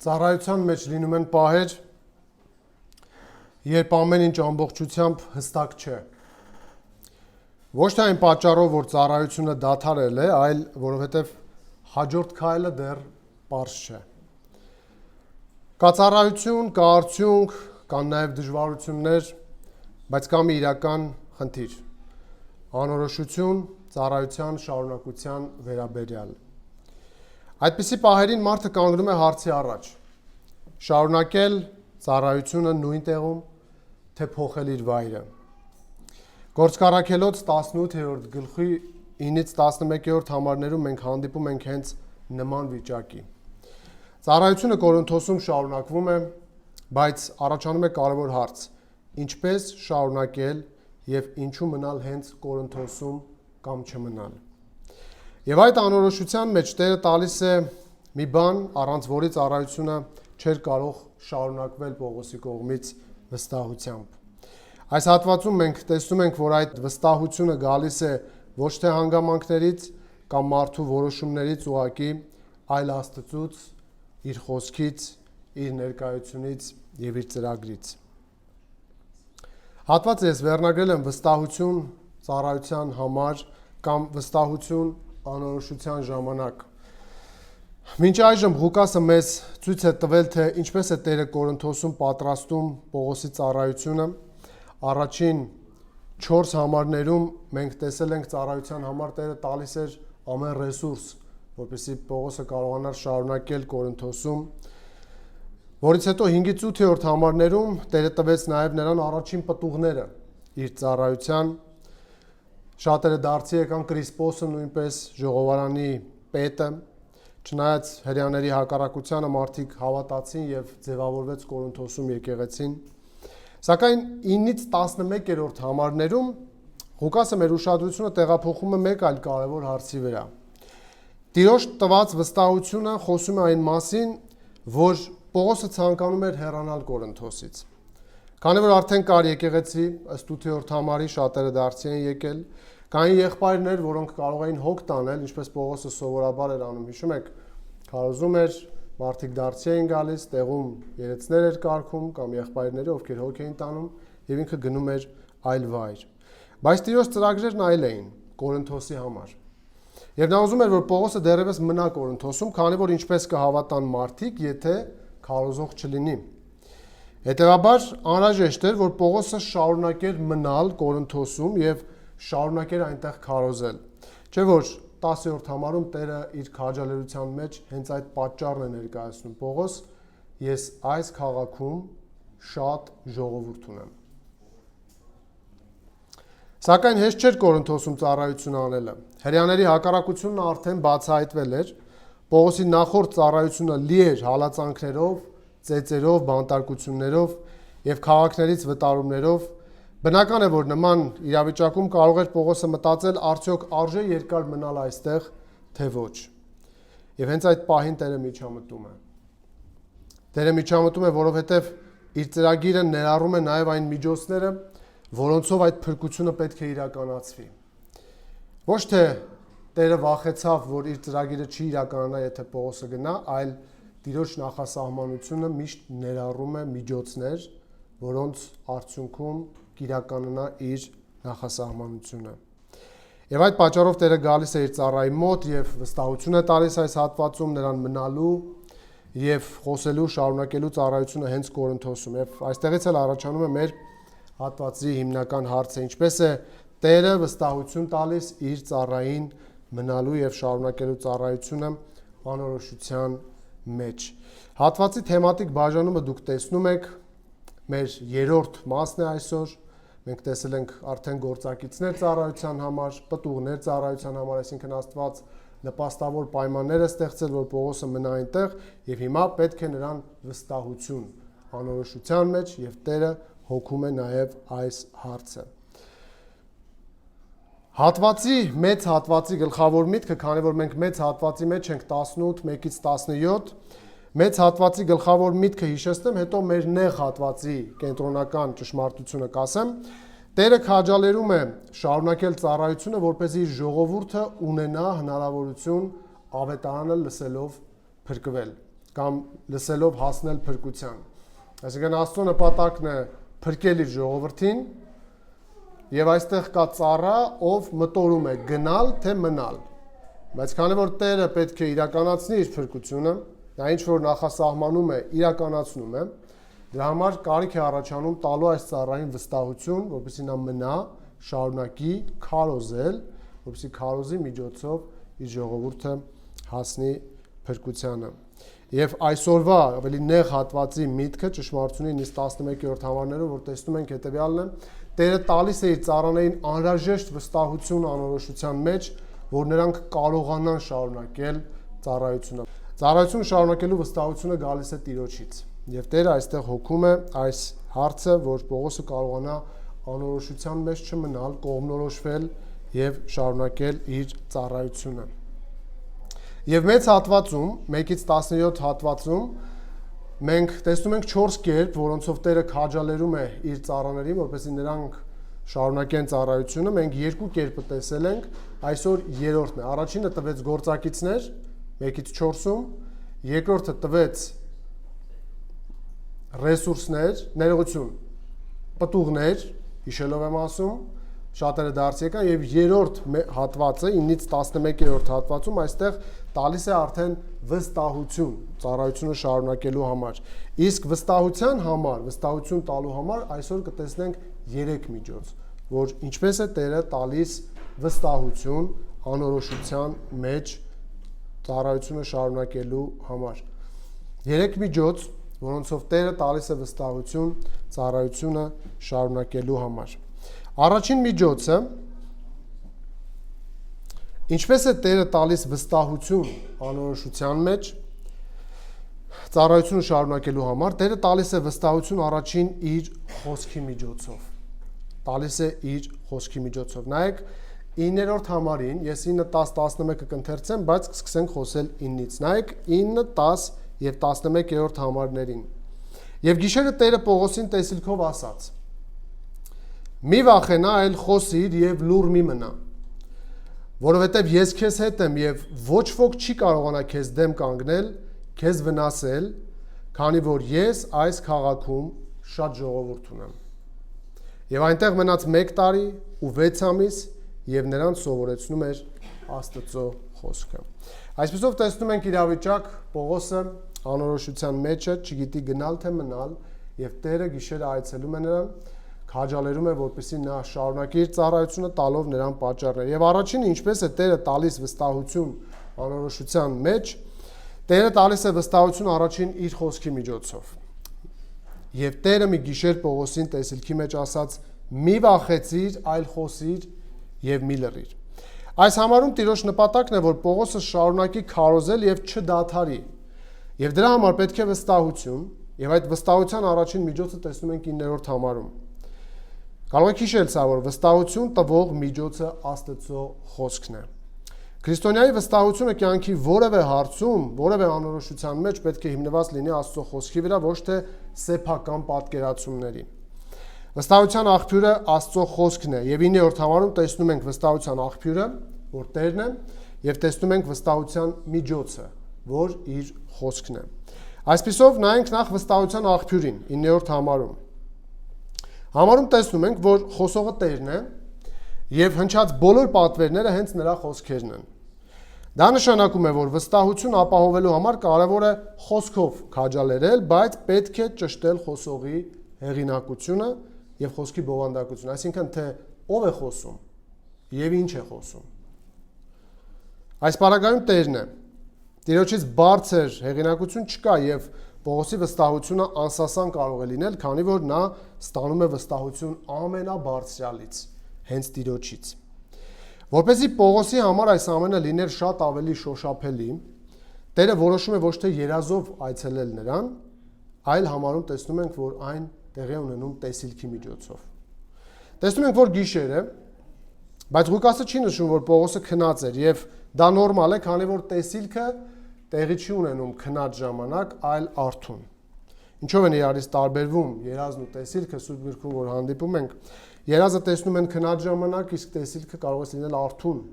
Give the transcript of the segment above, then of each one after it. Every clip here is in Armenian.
Ծառայության մեջ լինում են պահեր, երբ ամեն ինչ ամբողջությամբ հստակ չէ։ Ոչ թե այն պատճառով, որ ծառայությունը դադարել է, այլ որովհետև հաջորդ քայլը դեռ պարզ չէ։ Կա ծառայություն, կա արդյունք, կան նաև դժվարություններ, բայց կա մի իրական խնդիր՝ անորոշություն ծառայության շարունակության վերաբերյալ։ Այդպիսի պահերին մարդը կանգնում է հարցի առաջ. շարունակել ծառայությունը նույն տեղում, թե փոխել իր վայրը։ Գործք առաքելոց 18-րդ գլխի 9-ից 11-րդ համարներում մենք հանդիպում ենք հենց նման վիճակի։ Ծառայությունը Կորինթոսում շարունակվում է, բայց առաջանում է կարևոր հարց. ինչպես շարունակել եւ ինչու մնալ հենց Կորինթոսում կամ չմնալ։ Եվ այդ անորոշության մեջ Տերը տալիս է մի բան, առանց որի ծառայությունը չէր կարող շարունակվել Պողոսի կողմից վստահությամբ։ Այս հատվածում մենք տեսնում ենք, որ այդ վստահությունը գալիս է ոչ թե հանգամանքներից կամ մարդու որոշումներից ուղղակի, այլ Աստծուց, իր խոսքից, իր ներկայությունից եւ իր ծրագրից։ Հատվածը ես վերնագրել եմ վստահություն ծառայության համար կամ վստահություն անորոշության ժամանակ։ Մինչ այժմ Ղուկասը մեզ ցույց է տվել, թե ինչպես է Տերը Կորինթոսում պատրաստում Պողոսի ծառայությունը։ Առաջին 4 համարներում մենք տեսել ենք ծառայության համար Տերը տալիս էր ամեն ռեսուրս, որպեսզի Պողոսը կարողանար շարունակել Կորինթոսում, որից հետո 5-ից 8-րդ համարներում Տերը տվեց նաև նրան առաջին պտուղները իր ծառայության։ Շատերը դարձի եկան Կրիսպոսը, նույնպես ժողովարանի պետը, չնայած հրեաների հակառակությանը մարդիկ հավատացին եւ ձևավորվեց Կորինթոսում եկեղեցին։ Սակայն 9-ից 11-րդ համարներում Ղուկասը մեր ուշադրությունը տեղափոխում է մեկ այլ կարևոր հարցի վրա։ Տիրոջ տված վստահությունը խոսում է այն մասին, որ Պողոսը ցանկանում էր հեռանալ Կորինթոսից։ Քանի որ արդեն կար եկեղեցի, ըստ 8-րդ համարի շատերը դարձի են եկել, կային եղբայրներ, որոնք կարող էին հոգ տանել, ինչպես Պողոսը սովորաբար էր անում, հիշում եք, քարոզում էր, մարդիկ դարձի էին գալիս, տեղում երեցներ էր կարգում կամ եղբայրները, ովքեր հոգ էին տանում, եւ ինքը գնում էր այլ վայր։ Բայց Տիրոջ ծրագրերն այլ էին Կորինթոսի համար։ Եվ նա ուզում էր, որ Պողոսը դեռևս մնա Կորինթոսում, քանի որ ինչպես կհավատան մարդիկ, եթե քարոզող չլինի։ Հետևաբար անհրաժեշտ էր, որ Պողոսը շարունակեր մնալ Կորինթոսում եւ շարունակեր այնտեղ քարոզել։ Չէ՞ որ 10-րդ համարում Տերը իր քաջալերության մեջ հենց այդ պատճառն է ներկայացնում. Պողոս, ես այս քաղաքում շատ ժողովուրդ ունեմ։ Սակայն հեշտ չէր Կորինթոսում ծառայություն անելը։ Հրեաների հակառակությունն արդեն բացահայտվել էր։ Պողոսի նախորդ ծառայությունը լի էր հալածանքներով, ծեծերով, բանտարկություններով եւ քաղաքներից վտարումներով։ Բնական է, որ նման իրավիճակում կարող էր Պողոսը մտածել, արդյոք արժե երկար մնալ այստեղ, թե ոչ։ Եվ հենց այդ պահին Տերը միջամտում է։ Տերը միջամտում է, որովհետեւ իր ծրագիրը ներառում է նաեւ այն միջոցները, որոնցով այդ փրկությունը պետք է իրականացվի։ Ոչ թե Տերը վախեցավ, որ իր ծրագիրը չի իրականանա, եթե Պողոսը գնա, այլ Տիրոջ նախասահմանությունը միշտ ներառում է միջոցներ, որոնց արդյունքում կիրականանա իր նախասահմանությունը։ Եվ այդ պատճառով Տերը գալիս է իր ծառայի մոտ եւ վստահություն է տալիս այս հատվածում նրան մնալու եւ խոսելու, շարունակելու ծառայությունը հենց Կորինթոսում։ Եվ այստեղից էլ առաջանում է մեր հատվածի հիմնական հարցը. ինչպես է Տերը վստահություն տալիս իր ծառային մնալու եւ շարունակելու ծառայությունը անորոշության մեջ։ Հատվածի թեմատիկ բաժանումը դուք տեսնում եք, մեր 3-րդ մասն է այսօր։ Մենք տեսել ենք արդեն գործակիցներ ծառայության համար, պտուղներ ծառայության համար, այսինքն Աստված նպաստավոր պայմաններ է ստեղծել, որ Պողոսը մնա այնտեղ, եւ հիմա պետք է նրան վստահություն անորոշության մեջ, եւ Տերը հոգում է նաեւ այս հարցը։ Հատվածի մեծ հատվածի գլխավոր միտքը, քանի որ մենք մեծ հատվածի մեջ ենք 18, 1-ից 17, մեծ հատվածի գլխավոր միտքը հիշեցնեմ, հետո մեր նեղ հատվածի կենտրոնական ճշմարտությունը կասեմ, Տերը քաջալերում է շարունակել ծառայությունը, որպեսզի իր ժողովուրդը ունենա հնարավորություն ավետարանը լսելով փրկվել։ կամ լսելով հասնել փրկության։ Այսինքն Աստծո նպատակն է փրկել իր ժողովրդին, եւ այստեղ կա ծառա, ով մտորում է գնալ թե մնալ։ Բայց քանի որ Տերը պետք է իրականացնի իր փրկությունը, նա ինչ որ նախասահմանում է, իրականացնում է, դրա համար կարիք է առաջանում տալու այս ծառային վստահություն, որպեսզի նա մնա, շարունակի քարոզել, որպեսզի քարոզի միջոցով իր ժողովուրդը հասնի փրկությանը։ Եվ այսօրվա ավելի նեղ հատվածի միտքը ճշմարտությունի 11-րդ համարներով, որ տեսնում ենք հետևյալն է, Տերը տալիս է իր ծառաներին անհրաժեշտ վստահություն անորոշության մեջ, որ նրանք կարողանան շարունակել ծառայությունը։ Ծառայությունը շարունակելու վստահությունը գալիս է Տիրոջից։ Եվ Տերը այստեղ հոգում է այս հարցը, որ Պողոսը կարողանա անորոշության մեջ չմնալ, կողմնորոշվել եւ շարունակել իր ծառայությունը։ Եվ մեծ հատվածում, 1-ից 17 հատվածում մենք տեսնում ենք 4 կերպ, որոնցով Տերը քաջալերում է իր ծառաներին, որպեսզի նրանք շարունակեն ծառայությունը։ Մենք 2 կերպը տեսել ենք, այսօր 3-րդն է։ Առաջինը տվեց գործակիցներ 1-ից 4-ում, երկրորդը տվեց ռեսուրսներ, ներողություն, պտուղներ, հիշելով եմ ասում, շատերը դարձ եկան, եւ 3-րդ հատվածը 9-ից 11-րդ հատվածում այստեղ տալիս է արդեն վստահություն ծառայությունը շարունակելու համար։ Իսկ վստահության համար, վստահություն տալու համար այսօր կտեսնենք 3 միջոց, որ ինչպես է Տերը տալիս վստահություն անորոշության մեջ ծառայությունը շարունակելու համար։ 3 միջոց, որոնցով Տերը տալիս է վստահություն ծառայությունը շարունակելու համար։ Առաջին միջոցը, ինչպես է Տերը տալիս վստահություն անորոշության մեջ ծառայությունը շարունակելու համար, Տերը տալիս է վստահություն առաջին իր խոսքի միջոցով։ Տալիս է իր խոսքի միջոցով։ Նայեք 9-րդ համարին, ես 9, 10, 11-ը կընթերցեմ, բայց կսկսենք խոսել 9-ից։ Նայեք 9, 10 եւ 11-րդ համարներին։ Եվ գիշերը Տերը Պողոսին տեսիլքով ասաց. Մի վախենա, այլ խոսիր եւ լուր մի մնա, որովհետեւ ես քեզ հետ եմ եւ ոչ ոք չի կարողանա քեզ դեմ կանգնել, քեզ վնասել, քանի որ ես այս քաղաքում շատ ժողովուրդ ունեմ։ Եվ այնտեղ մնաց 1 տարի ու 6 ամիս եւ նրանց սովորեցնում էր Աստծո խոսքը։ Այսպեսով տեսնում ենք իրավիճակ, Պողոսը անորոշության մեջ է, չգիտի գնալ թե մնալ, եւ Տերը գիշերը այցելում է նրան, քաջալերում է, որպեսզի նա շարունակի իր ծառայությունը տալով նրան պատճառներ։ Եվ առաջինը ինչպես է Տերը տալիս վստահություն անորոշության մեջ, Տերը տալիս է վստահություն առաջին իր խոսքի միջոցով։ Եվ Տերը մի գիշեր Պողոսին տեսիլքի մեջ ասաց. մի վախեցիր, այլ խոսիր եւ մի լռիր։ Այս համարում Տիրոջ նպատակն է, որ Պողոսը շարունակի քարոզել եւ չդադարի։ Եվ դրա համար պետք է վստահություն, եւ այդ վստահության առաջին միջոցը տեսնում ենք 9-րդ համարում։ Կարող եք հիշել սա, որ վստահություն տվող միջոցը Աստծո խոսքն է։ Քրիստոնյայի վստահությունը կյանքի որևէ հարցում, որևէ անորոշության մեջ պետք է հիմնված լինի Աստծո խոսքի վրա, ոչ թե սեփական պատկերացումների։ Վստահության աղբյուրը Աստծո խոսքն է, եւ 9-րդ համարում տեսնում ենք վստահության աղբյուրը, որ Տերն է, եւ տեսնում ենք վստահության միջոցը, որ իր խոսքն է։ Այսպիսով նայենք նախ վստահության աղբյուրին 9-րդ համարում։ Համարում տեսնում ենք, որ խոսողը Տերն է, եւ հնչած բոլոր պատվերները հենց նրա խոսքերն են։ Դա նշանակում է, որ վստահություն ապահովելու համար կարևոր է խոսքով քաջալերել, բայց պետք է ճշտել խոսողի հեղինակությունը եւ խոսքի բովանդակությունը, այսինքն թե ով է խոսում եւ ինչ է խոսում։ Այս բaragայում Տերն է։ Տիրոջից բարձր հեղինակություն չկա եւ Պողոսի վստահությունը անսասան կարող է լինել, քանի որ նա ստանում է վստահություն ամենաբարձրալից, հենց Տիրոջից։ Որպեսզի Պողոսի համար այս ամենը լիներ շատ ավելի շոշափելի, Տերը որոշում է ոչ թե երազով այցելել նրան, այլ համարում տեսնում ենք, որ այն տեղի ունենում տեսիլքի միջոցով։ Տեսնում ենք, որ գիշեր է, բայց Ղուկասը չի նշում, որ Պողոսը քնած էր, եւ դա նորմալ է, քանի որ տեսիլքը տեղի չի ունենում քնած ժամանակ, այլ արթուն։ Ինչով են իրարից տարբերվում երազն ու տեսիլքը Սուրբ Գրքում, որ հանդիպում ենք, երազը տեսնում են քնած ժամանակ, իսկ տեսիլքը կարող է լինել արթուն,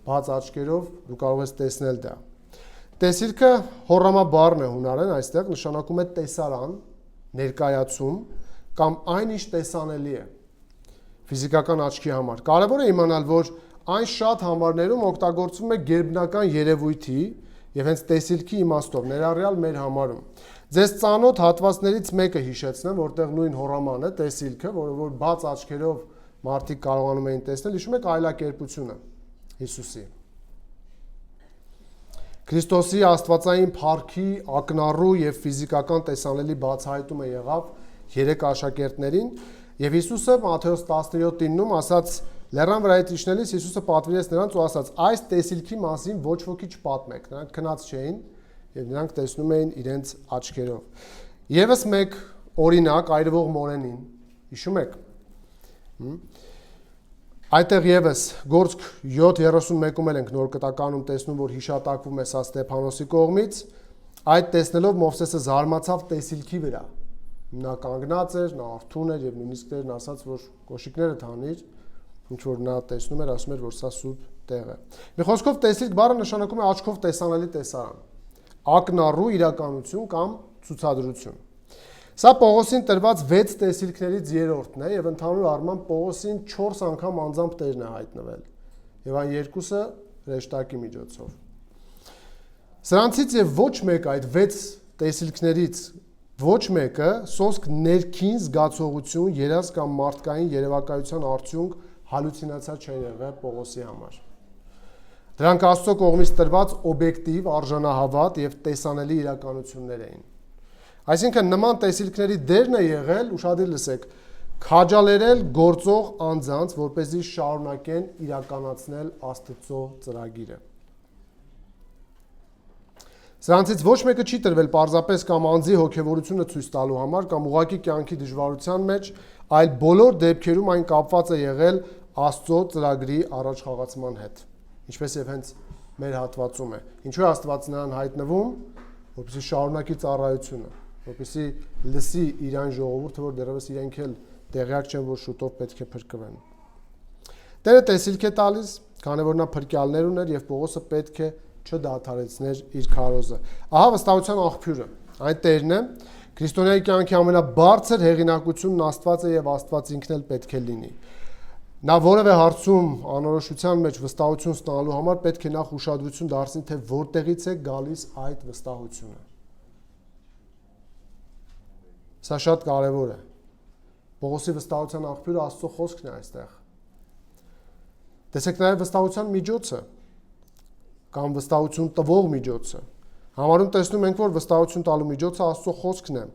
բաց աչքերով, դու կարող ես տեսնել դա։ Տեսիլքը հոռամաբառն է հունարեն, այստեղ նշանակում է տեսարան, ներկայացում կամ այն ինչ տեսանելի է ֆիզիկական աչքի համար։ Կարևոր է իմանալ, որ այն շատ համարներում օգտագործվում է գերբնական երևույթի եւ հենց տեսիլքի իմաստով, ներառյալ մեր համարում։ Ձեզ ծանոթ հատվածներից մեկը հիշեցնեմ, որտեղ նույն հոռաման է տեսիլքը, որը որ բաց աչքերով մարդիկ կարողանում էին տեսնել, հիշում եք այլակերպությունը Հիսուսի։ Քրիստոսի աստվածային փառքի ակնառու եւ ֆիզիկական տեսանելի բացահայտումը եղավ 3 աշակերտներին եւ Հիսուսը Մատթեոս 17:9-ում ասաց լեռան վրայից իջնելիս Հիսուսը պատվիրեց նրանց ու ասաց. այս տեսիլքի մասին ոչ ոքի չպատմեք։ Նրանք քնած չէին եւ նրանք տեսնում էին իրենց աչքերով։ Եվս մեկ օրինակ այրվող մորենին, հիշում եք։ Այդտեղ եւս Գործք 7:31-ում ենք նոր կտականում տեսնում, որ հիշատակվում է սա Ստեփանոսի կողմից, այդ տեսնելով Մովսեսը զարմացավ տեսիլքի վրա։ Նա կանգնած էր, նա արթուն էր եւ նույնիսկ Տերն ասաց, որ կոշիկները թանիր, ինչ որ նա տեսնում էր, ասում էր, որ սա սուրբ տեղ է։ Մի խոսքով տեսիլք բառը նշանակում է աչքով տեսանելի տեսարան, ակնառու իրականություն կամ ցուցադրություն։ Սա Պողոսին տրված 6 տեսիլքներից երրորդն է եւ ընդհանուր առմամբ Պողոսին 4 անգամ անձամբ Տերն է հայտնվել եւ այն երկուսը հրեշտակի միջոցով։ Սրանցից եւ ոչ մեկ այդ 6 տեսիլքներից ոչ մեկը սոսկ ներքին զգացողություն, երազ կամ մարդկային երևակայության արդյունք հալյուցինացիա չէ եղել Պողոսի համար։ Դրանք Աստծո կողմից տրված օբյեկտիվ, արժանահավատ եւ տեսանելի իրականություններ էին։ Այսինքն նման տեսիլքների դերն է եղել, ուշադիր լսեք, քաջալերել գործող անձանց, որպեսզի շարունակեն իրականացնել Աստծո ծրագիրը։ Սրանցից ոչ մեկը չի տրվել պարզապես կամ անձի հոգևորությունը ցույց տալու համար կամ ուղղակի կյանքի դժվարության մեջ, այլ բոլոր դեպքերում այն կապված է եղել Աստծո ծրագրի առաջխաղացման հետ, ինչպես եւ հենց մեր հատվածում է։ Ինչու է Աստված նրան հայտնվում, որպեսզի շարունակի ծառայությունը, որպեսզի լսի իր այն ժողովուրդը, որ դեռևս իրենք էլ տեղյակ չեն, որ շուտով պետք է փրկվեն։ Տերը տեսիլք է տալիս, քանի որ նա փրկյալներ ուներ եւ Պողոսը պետք է չդադարեցներ իր քարոզը։ Ահա վստահության աղբյուրը։ Այն Տերն է, քրիստոնյայի կյանքի ամենաբարձր հեղինակությունն Աստված է եւ Աստված ինքն էլ պետք է լինի։ Նա որևէ հարցում անորոշության մեջ վստահություն ստանալու համար պետք է նախ ուշադրություն դարձնի, թե որտեղից է գալիս այդ վստահությունը։ Սա շատ կարևոր է։ Պողոսի վստահության աղբյուրը Աստծո խոսքն է այստեղ։ Տեսեք նաեւ վստահության միջոցը կամ վստահություն տվող միջոցը։ Համարում տեսնում ենք, որ վստահություն տալու միջոցը Աստծո խոսքն է։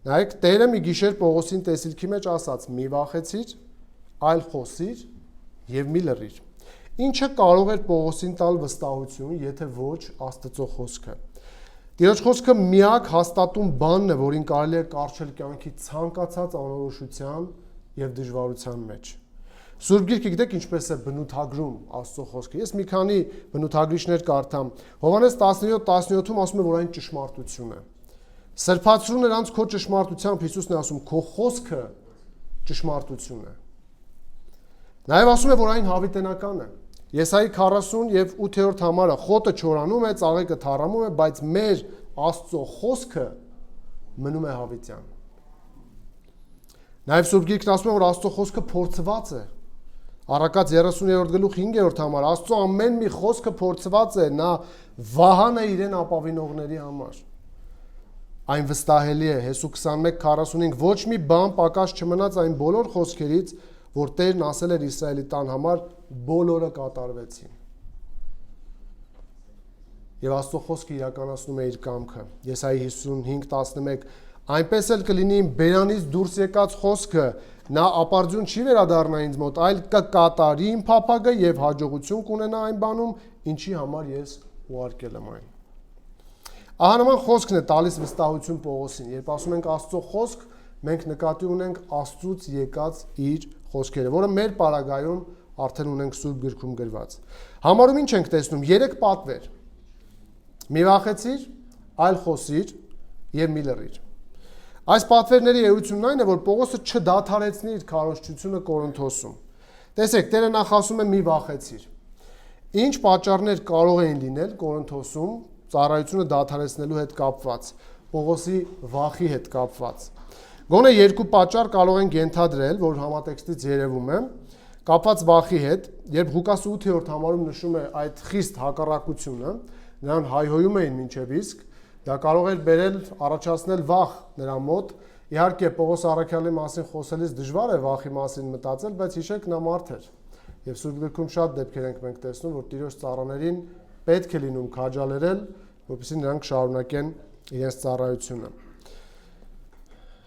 Նայեք, Տերը մի գիշեր Պողոսին տեսիլքի մեջ ասաց. «Մի վախեցիր, այլ խոսիր եւ մի լռիր»։ Ինչը կարող էր Պողոսին տալ վստահություն, եթե ոչ Աստծո խոսքը։ Տիրոջ խոսքը միակ հաստատուն բանն է, որին կարելի է կառչել կյանքի ցանկացած անորոշության եւ դժվարության մեջ։ Սուրբ Գիրքը գիտեք ինչպես է բնութագրում Աստծո խոսքը։ Ես մի քանի բնութագրիչներ կարդամ։ Հովհաննես 17:17-ում ասում է, որ այն ճշմարտություն է։ Սրբացրու նրանց քո ճշմարտությամբ, Հիսուսն է ասում, քո խոսքը ճշմարտություն է։ Նաև ասում է, որ այն հավիտենական է։ Եսայի 40 եւ 8-րդ համարը խոտը չորանում է, ծաղիկը թառամում է, բայց մեր Աստծո խոսքը մնում է հավիտյան։ Նաև Սուրբ Գիրքն ասում է, որ Աստծո խոսքը փորձված է։ Առակաց 30-րդ գլուխ 5-րդ համար Աստծո ամեն մի խոսքը փորձված է, նա վահան է իրեն ապավինողների համար։ Այն վստահելի է, Հեսու 21:45 ոչ մի բան պակաս չմնաց այն բոլոր խոսքերից, որ Տերն ասել էր Իսրայելի տան համար, բոլորը կատարվեցին։ Եվ Աստծո խոսքը իրականացնում է իր կամքը։ Եսայի 55:11 այնպես էլ կլինի իմ բերանից դուրս եկած խոսքը, նա ապարդյուն չի վերադառնա ինձ մոտ, այլ կկատարի իմ փափագը եւ հաջողություն կունենա այն բանում, ինչի համար ես ուղարկել եմ այն։ Ահա նման խոսքն է տալիս վստահություն Պողոսին, երբ ասում ենք Աստծո խոսք, մենք նկատի ունենք Աստծուց եկած իր խոսքերը, որը մեր պարագայում արդեն ունենք Սուրբ Գրքում գրված։ Համարում ինչ ենք տեսնում 3 պատվեր։ Մի վախեցիր, այլ խոսիր եւ մի լռիր։ Այս պատվերների էությունն այն է, որ Պողոսը չդադարեցնի իր քարոզչությունը Կորինթոսում։ Տեսեք, Տերը նախ ասում է մի վախեցիր։ Ինչ պատճառներ կարող էին լինել Կորինթոսում ծառայությունը դադարեցնելու հետ կապված, Պողոսի վախի հետ կապված։ Գոնե երկու պատճառ կարող ենք ենթադրել, որ համատեքստից երևում է, կապված վախի հետ, երբ Ղուկաս 8-րդ համարում նշում է այդ խիստ հակառակությունը, նրան հայհոյում էին մինչև իսկ, դա կարող էր բերել առաջացնել վախ նրա մոտ։ Իհարկե Պողոս առաքյալի մասին խոսելիս դժվար է վախի մասին մտածել, բայց հիշեք նա մարդ էր։ Եվ Սուրբ Գրքում շատ դեպքեր ենք մենք տեսնում, որ Տիրոջ ծառաներին պետք է լինում քաջալերել, որպեսզի նրանք շարունակեն իրենց ծառայությունը։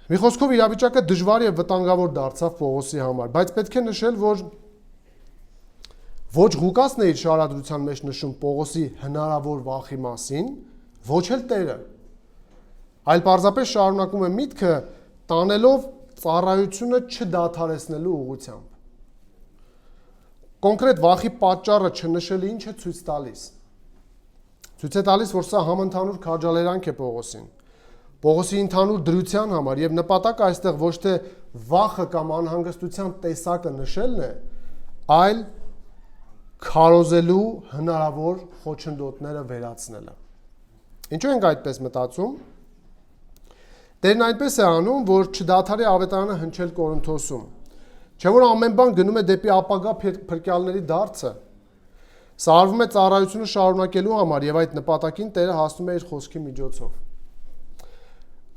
Մի խոսքով իրավիճակը դժվար եւ վտանգավոր դարձավ Պողոսի համար, բայց պետք է նշել, որ ոչ Ղուկասն է իր շարադրության մեջ նշում Պողոսի հնարավոր վախի մասին, ոչ էլ Տերը, այլ պարզապես շարունակում է միտքը տանելով ծառայությունը չդադարեցնելու ուղղությամբ։ Կոնկրետ վախի պատճառը չնշելը ինչ է ցույց տալիս։ Ցույց է տալիս, որ սա համընդհանուր քաջալերանք է Պողոսին։ Պողոսի ընդհանուր դրության համար եւ նպատակը այստեղ ոչ թե վախը կամ անհանգստության տեսակը նշելն է, այլ քարոզելու հնարավոր խոչընդոտները վերացնելը։ Ինչու ենք այդպես մտածում։ Տերն այնպես է անում, որ չդադարի ավետարանը հնչել Կորինթոսում։ Չէ՞ որ ամեն բան գնում է դեպի ապագա փրկյալների դարձը։ Սա արվում է ծառայությունը շարունակելու համար եւ այդ նպատակին Տերը հասնում է իր խոսքի միջոցով։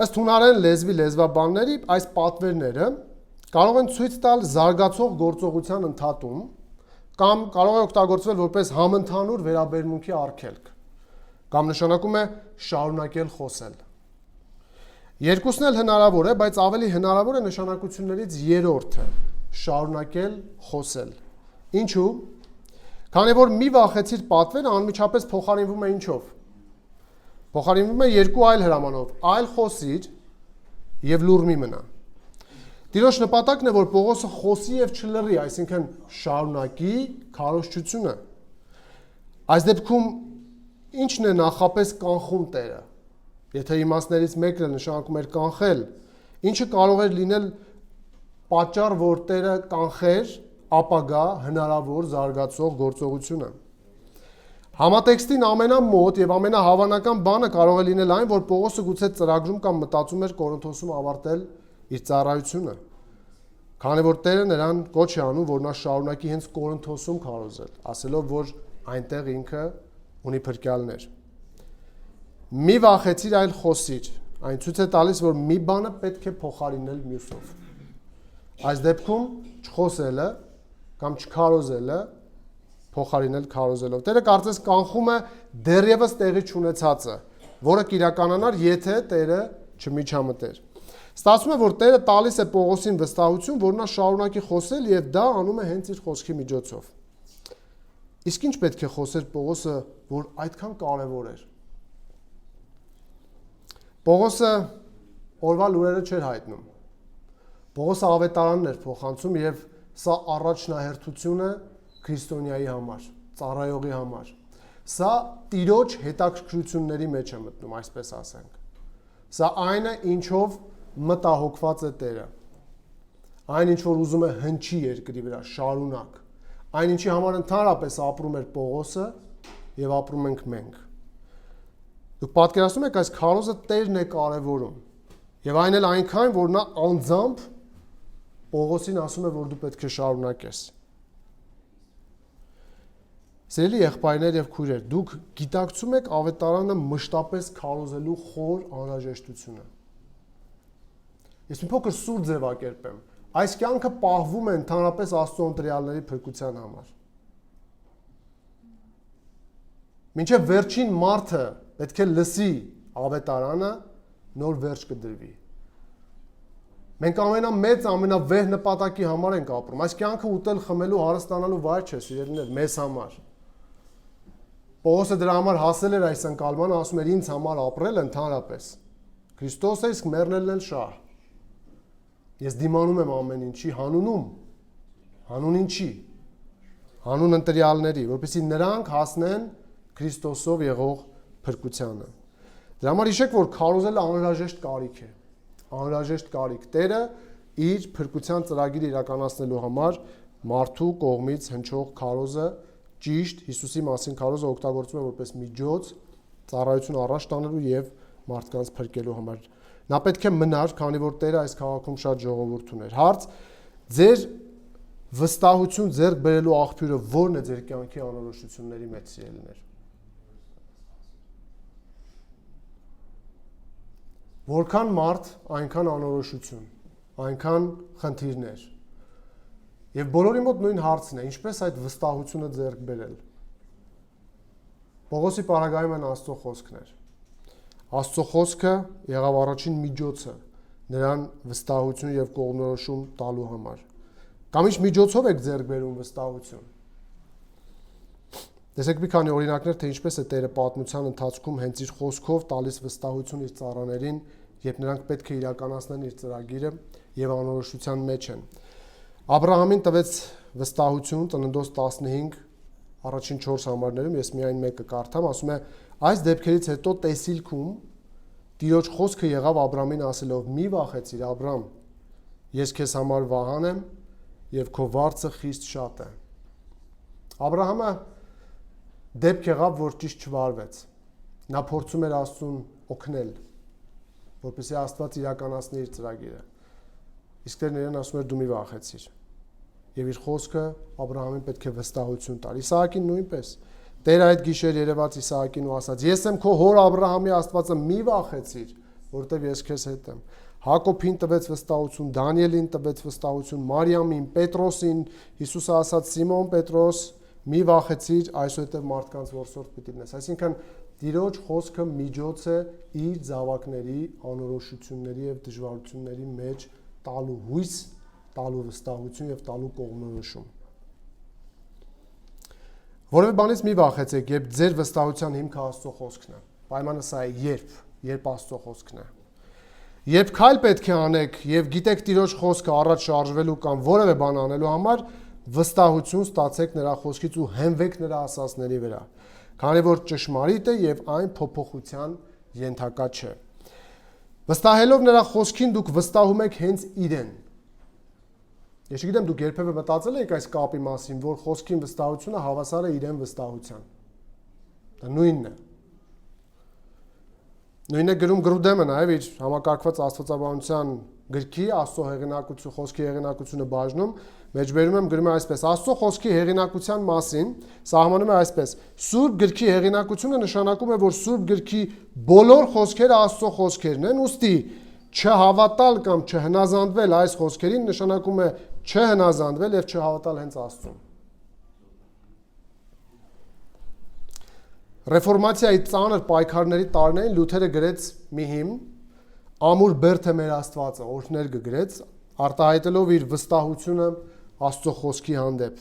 Ըստ հունարեն լեզվի լեզվաբանների այս պատվերները կարող են ցույց տալ զարգացող գործողության ընդհատում կամ կարող է օգտագործվել որպես համընդհանուր վերաբերմունքի արգելք կամ նշանակում է շարունակել խոսել։ Երկուսն էլ հնարավոր է, բայց ավելի հնարավոր է նշանակություններից երրորդը՝ շարունակել խոսել։ Ինչու՞։ Քանի որ մի վախեցիր պատվերը անմիջապես փոխարինվում է ինչով։ Փոխարինվում է երկու այլ հրամանով՝ այլ խոսիր եւ լուռ մի մնա։ Տիրոջ նպատակն է, որ Պողոսը խոսի եւ չլռի, այսինքն շարունակի քարոզչությունը։ Այս դեպքում ի՞նչն է նախապես կանխում Տերը։ Եթե իմաստներից մեկը նշանակում էր կանխել, ինչը կարող էր լինել պատճառ, որ Տերը կանխեր ապագա հնարավոր զարգացող գործողությունը։ Համատեքստին ամենամոտ եւ ամենահավանական բանը կարող է լինել այն, որ Պողոսը գուցե ծրագրում կամ մտածում էր Կորինթոսում ավարտել իր ծառայությունը, քանի որ Տերը նրան կոչ է անում, որ նա շարունակի հենց Կորինթոսում քարոզել, ասելով, որ այնտեղ ինքը ունի փրկյալներ։ Մի վախեցիր, այլ խոսիր, այն ցույց է տալիս, որ մի բանը պետք է փոխարինել մյուսով։ Այս դեպքում չխոսելը կամ չքարոզելը փոխարինել քարոզելով։ Տերը կարծես կանխում է դեռևս տեղի չունեցածը, որը կիրականանար, եթե Տերը չմիջամտեր։ Ստացվում է, որ Տերը տալիս է Պողոսին վստահություն, որ նա շարունակի խոսել եւ դա անում է հենց իր խոսքի միջոցով։ Իսկ ինչ պետք է խոսեր Պողոսը, որ այդքան կարևոր էր։ Պողոսը օրվա լուրերը չէր հայտնում։ Պողոսը ավետարանն էր փոխանցում եւ սա առաջնահերթություն է քրիստոնյայի համար, ծառայողի համար։ Սա Տիրոջ հետաքրքրությունների մեջ է մտնում, այսպես ասենք։ Սա այն է, ինչով մտահոգված է Տերը։ Այն, ինչ որ ուզում է հնչի երկրի վրա շարունակ։ Այն, ինչի համար ընդհանրապես ապրում էր Պողոսը եւ ապրում ենք մենք։ Դուք պատկերացնում եք, այս քարոզը Տերն է կարևորում։ Եվ այն էլ այնքան, որ նա անձամբ Պողոսին ասում է, որ դու պետք է շարունակես։ Սիրելի եղբայրներ եւ քույրեր, դուք գիտակցում եք ավետարանը մշտապես քարոզելու խոր անհրաժեշտությունը։ Ես մի փոքր սուր ձևակերպեմ։ Այս կյանքը պահվում է ընդհանրապես Աստծո ընտրյալների փրկության համար։ Մինչև վերջին մարդը պետք է լսի ավետարանը, նոր վերջ կդրվի։ Մենք ամենամեծ, ամենավեհ նպատակի համար ենք ապրում։ Այս կյանքը ուտել, խմելու, հարստանալու վայր չէ, սիրելիներ, մեզ համար։ Պողոսը դրա համար հասել էր այս ընկալմանը, ասում էր ինձ համար ապրել ընդհանրապես։ Քրիստոսը իսկ մեռնելն էլ շահ։ Ես դիմանում եմ ամեն ինչի հանունում։ Հանուն ինչի։ Հանուն ընտրյալների, որպեսզի նրանք հասնեն Քրիստոսով եղող փրկությանը։ Դրա համար հիշեք, որ քարոզելը անհրաժեշտ կարիք է։ Անհրաժեշտ կարիք։ Տերը իր փրկության ծրագիրը իրականացնելու համար մարդու կողմից հնչող քարոզը ճիշտ Հիսուսի մասին քարոզը օգտագործում է որպես միջոց ծառայություն առաջ տանելու եւ մարդկանց փրկելու համար։ Նա պետք է մնար, քանի որ Տերը այս քաղաքում շատ ժողովուրդ ուներ։ Հարց. ձեր վստահություն ձեռք բերելու աղբյուրը ո՞րն է ձեր կյանքի անորոշությունների մեջ, սիրելիներ։ Որքան մարդ, այնքան անորոշություն, այնքան խնդիրներ։ Եվ բոլորի մոտ նույն հարցն է, ինչպես այդ վստահությունը ձեռք բերել։ Պողոսի պարագայում են Աստծո խոսքներ։ Աստծո խոսքը եղավ առաջին միջոցը նրան վստահություն եւ կողմնորոշում տալու համար։ Կամ ինչ միջոցով եք ձեռք բերում վստահություն։ Տեսեք մի քանի օրինակներ, թե ինչպես է Տերը պատմության ընթացքում հենց իր խոսքով տալիս վստահություն իր ծառաներին, երբ նրանք պետք է իրականացնեն իր ծրագիրը եւ անորոշության մեջ են։ Աբրահամին տվեց վստահություն, Ծննդոց 15 առաջին 4 համարներում, ես միայն մեկը կարդամ, ասում է. այս դեպքերից հետո տեսիլքում Տիրոջ խոսքը եղավ Աբրամին ասելով. մի վախեցիր, Աբրամ, ես քեզ համար վահան եմ եւ քո վարձը խիստ շատ է։ Աբրահամը դեպք եղավ, որ ճիշտ չվարվեց։ Նա փորձում էր Աստծուն օգնել, որպեսզի Աստված իրականացնի իր ծրագիրը։ Իսկ Տերն իրեն ասում էր դու մի վախեցիր։ Եվ իր խոսքը Աբրահամին պետք է վստահություն տար։ Իսահակին նույնպես։ Տերը այդ գիշեր երևաց Իսահակին ու ասաց. ես եմ քո հոր Աբրահամի Աստվածը, մի վախեցիր, որտեվ ես քեզ հետ եմ։ Հակոբին տվեց վստահություն, Դանիելին տվեց վստահություն, Մարիամին, Պետրոսին, Հիսուսը ասաց Սիմոն Պետրոս, մի վախեցիր, այսուհետև մարդկանց որսորդ պիտի լինես։ Այսինքն Տիրոջ խոսքը միջոց է իր զավակների անորոշությունների եւ դժվարությունների մեջ տալու հույս, տալու վստահություն եւ տալու կողմնորոշում։ Որևէ բանից մի վախեցեք, երբ ձեր վստահության հիմքը Աստծո խոսքն է։ Պայմանը սա է, երբ Աստծո խոսքն է։ Երբ քայլ պետք է անեք եւ գիտեք Տիրոջ խոսքը առաջ շարժվելու կամ որևէ բան անելու համար, վստահություն ստացեք նրա խոսքից ու հենվեք նրա ասածների վրա, քանի որ ճշմարիտ է եւ այն փոփոխության ենթակա չէ։ Վստահելով նրա խոսքին դուք վստահում եք հենց իրեն։ Ես չգիտեմ դուք երբևէ մտածել եք այս կապի մասին, որ խոսքին վստահությունը հավասար է իրեն վստահության։ Դա նույնն է։ Նույնն է գրում Գրուդեմը նաև իր համակարգված աստվածաբանության գրքի Աստծո հեղինակություն, խոսքի հեղինակությունը բաժնում, մեջբերում եմ գրում է այսպես. Աստծո խոսքի հեղինակության մասին սահմանում է այսպես. Սուրբ գրքի հեղինակությունը նշանակում է, որ Սուրբ գրքի բոլոր խոսքերը Աստծո խոսքերն են, ուստի չհավատալ կամ չհնազանդվել այս խոսքերին նշանակում է չհնազանդվել եւ չհավատալ հենց Աստծուն։ Ռեֆորմացիայի ծանր պայքարների տարիներին Լութերը գրեց մի հիմն Ամուր Բերթը մեր Աստվածը, օրհներ գրեց, արտահայտելով իր վստահությունը Աստծո խոսքի հանդեպ։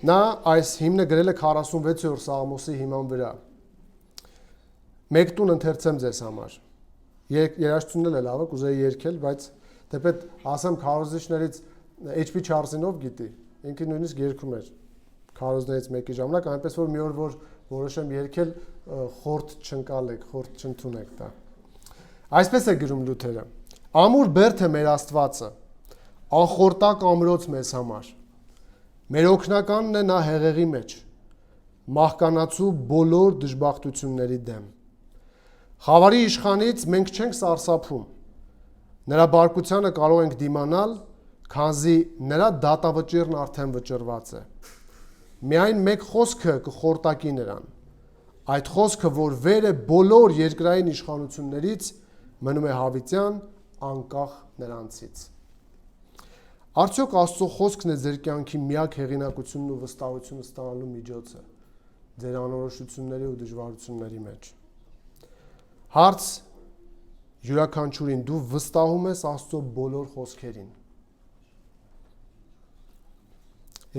Նա այս հիմնը գրել է 46-րդ Սաղմոսի հիման վրա։ Մեկ տուն ընթերցեմ ձեզ համար։ Երաժշտությունն էլ լավ է, կուզեի երգել, բայց թեպետ ասեմ քարոզիչներից HP Charles-ով գիտի, ինքը նույնիսկ երգում էր քարոզներից մեկի ժամանակ, այնպես որ մի օր որ որոշեմ երգել, խորտ չընկալեք, խորտ չընդունեք դա։ Այսպես է գրում Լութերը. Ամուր Բերթը մեր Աստվածը, անխորտակ ամրոց մեզ համար։ Մեր օգնականն է նա հեղեղի մեջ, մահկանացու բոլոր դժբախտությունների դեմ։ Խավարի իշխանից մենք չենք սարսափում, նրա բարկությանը կարող ենք դիմանալ, քանզի նրա դատավճիռն արդեն վճռված է։ Միայն մեկ խոսքը կխորտակի նրան, այդ խոսքը, որ վեր է բոլոր երկրային իշխանություններից, մնում է հավիտյան, անկախ նրանցից։ Արդյոք Աստծո խոսքն է ձեր կյանքի միակ հեղինակությունն ու վստահությունը ստանալու միջոցը ձեր անորոշությունների ու դժվարությունների մեջ։ Հարց յուրաքանչյուրին դու վստահում ես Աստծո բոլոր խոսքերին։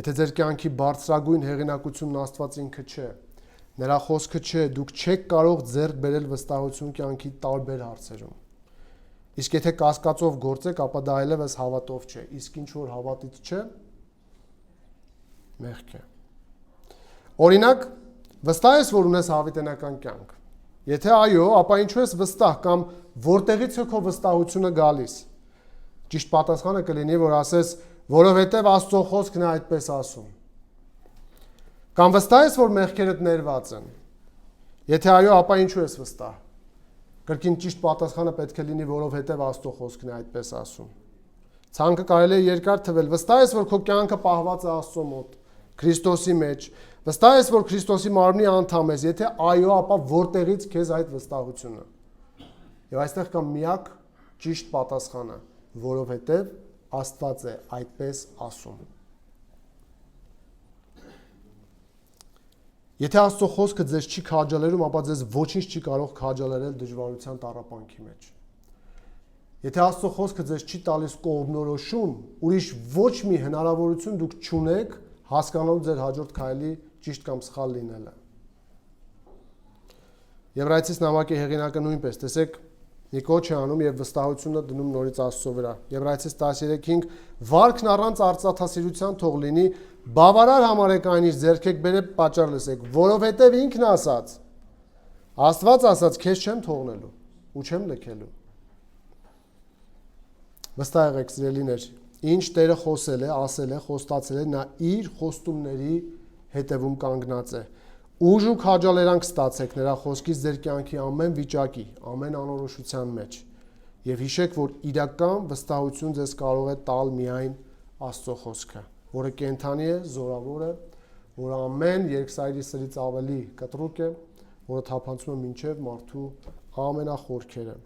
Եթե ձեր կյանքի բարձրագույն հեղինակությունն Աստված ինքը չէ, նրա խոսքը չէ, դուք չեք կարող ձեռք բերել վստահություն կյանքի տարբեր հարցերում։ Իսկ եթե կասկածով գործեք, ապա դա այլևս հավատով չէ, իսկ ինչ որ հավատից չէ, մեղք է։ Օրինակ, վստահ ես, որ ունես հավիտենական կյանք։ Եթե այո, ապա ինչու ես վստահ կամ որտեղից է քո վստահությունը գալիս։ Ճիշտ պատասխանը կլինի, որ ասես, որովհետև Աստծո խոսքն է այդպես ասում։ Կամ վստահ ես, որ մեղքերդ ներված են։ Եթե այո, ապա ինչու ես վստահ։ Կրկին ճիշտ պատասխանը պետք է լինի, որովհետև Աստծո խոսքն է այդպես ասում։ Ցանկը կարելի է երկար թվել։ Վստահ ես, որ քո կյանքը պահված է Աստծո մոտ, Քրիստոսի մեջ։ Վստահ ես, որ Քրիստոսի մարմնի անդամ ես։ Եթե այո, ապա որտեղից քեզ այդ վստահությունը։ Եվ այստեղ կա միակ ճիշտ պատասխանը, որովհետև Աստված է այդպես ասում։ Եթե Աստծո խոսքը ձեզ չի քաջալերում, ապա ձեզ ոչինչ չի կարող քաջալերել դժվարության տառապանքի մեջ։ Եթե Աստծո խոսքը ձեզ չի տալիս կողմնորոշում, ուրիշ ոչ մի հնարավորություն դուք չունեք հասկանալու ձեր հաջորդ քայլի ճիշտ կամ սխալ լինելը։ Եբրայեցիս նամակի հեղինակը նույնպես, տեսեք, մի կոչ է անում եւ վստահությունը դնում նորից Աստծո վրա։ Եբրայեցիս 13:5 վարքն առանց արծաթասիրության թող լինի, բավարար համարեք այն իր ձեռքեք բերեք պատճառ լսեք, որովհետեւ ինքն ասաց, Աստված ասաց, քեզ չեմ թողնելու ու չեմ լքելու։ Վստահ եղեք, սիրելիներ, ինչ Տերը խոսել է, ասել է, խոստացել է, նա իր խոստումների հետևում կանգնած է։ Ուժ ու քաջալերանք ստացեք նրա խոսքից ձեր կյանքի ամեն վիճակի, ամեն անորոշության մեջ։ Եվ հիշեք, որ իրական վստահություն ձեզ կարող է տալ միայն Աստծո խոսքը, որը կենդանի է, զորավոր է, որը ամեն երկսայրի սրից ավելի կտրուկ է, որը թափանցում է մինչև մարդու ամենախորքերը։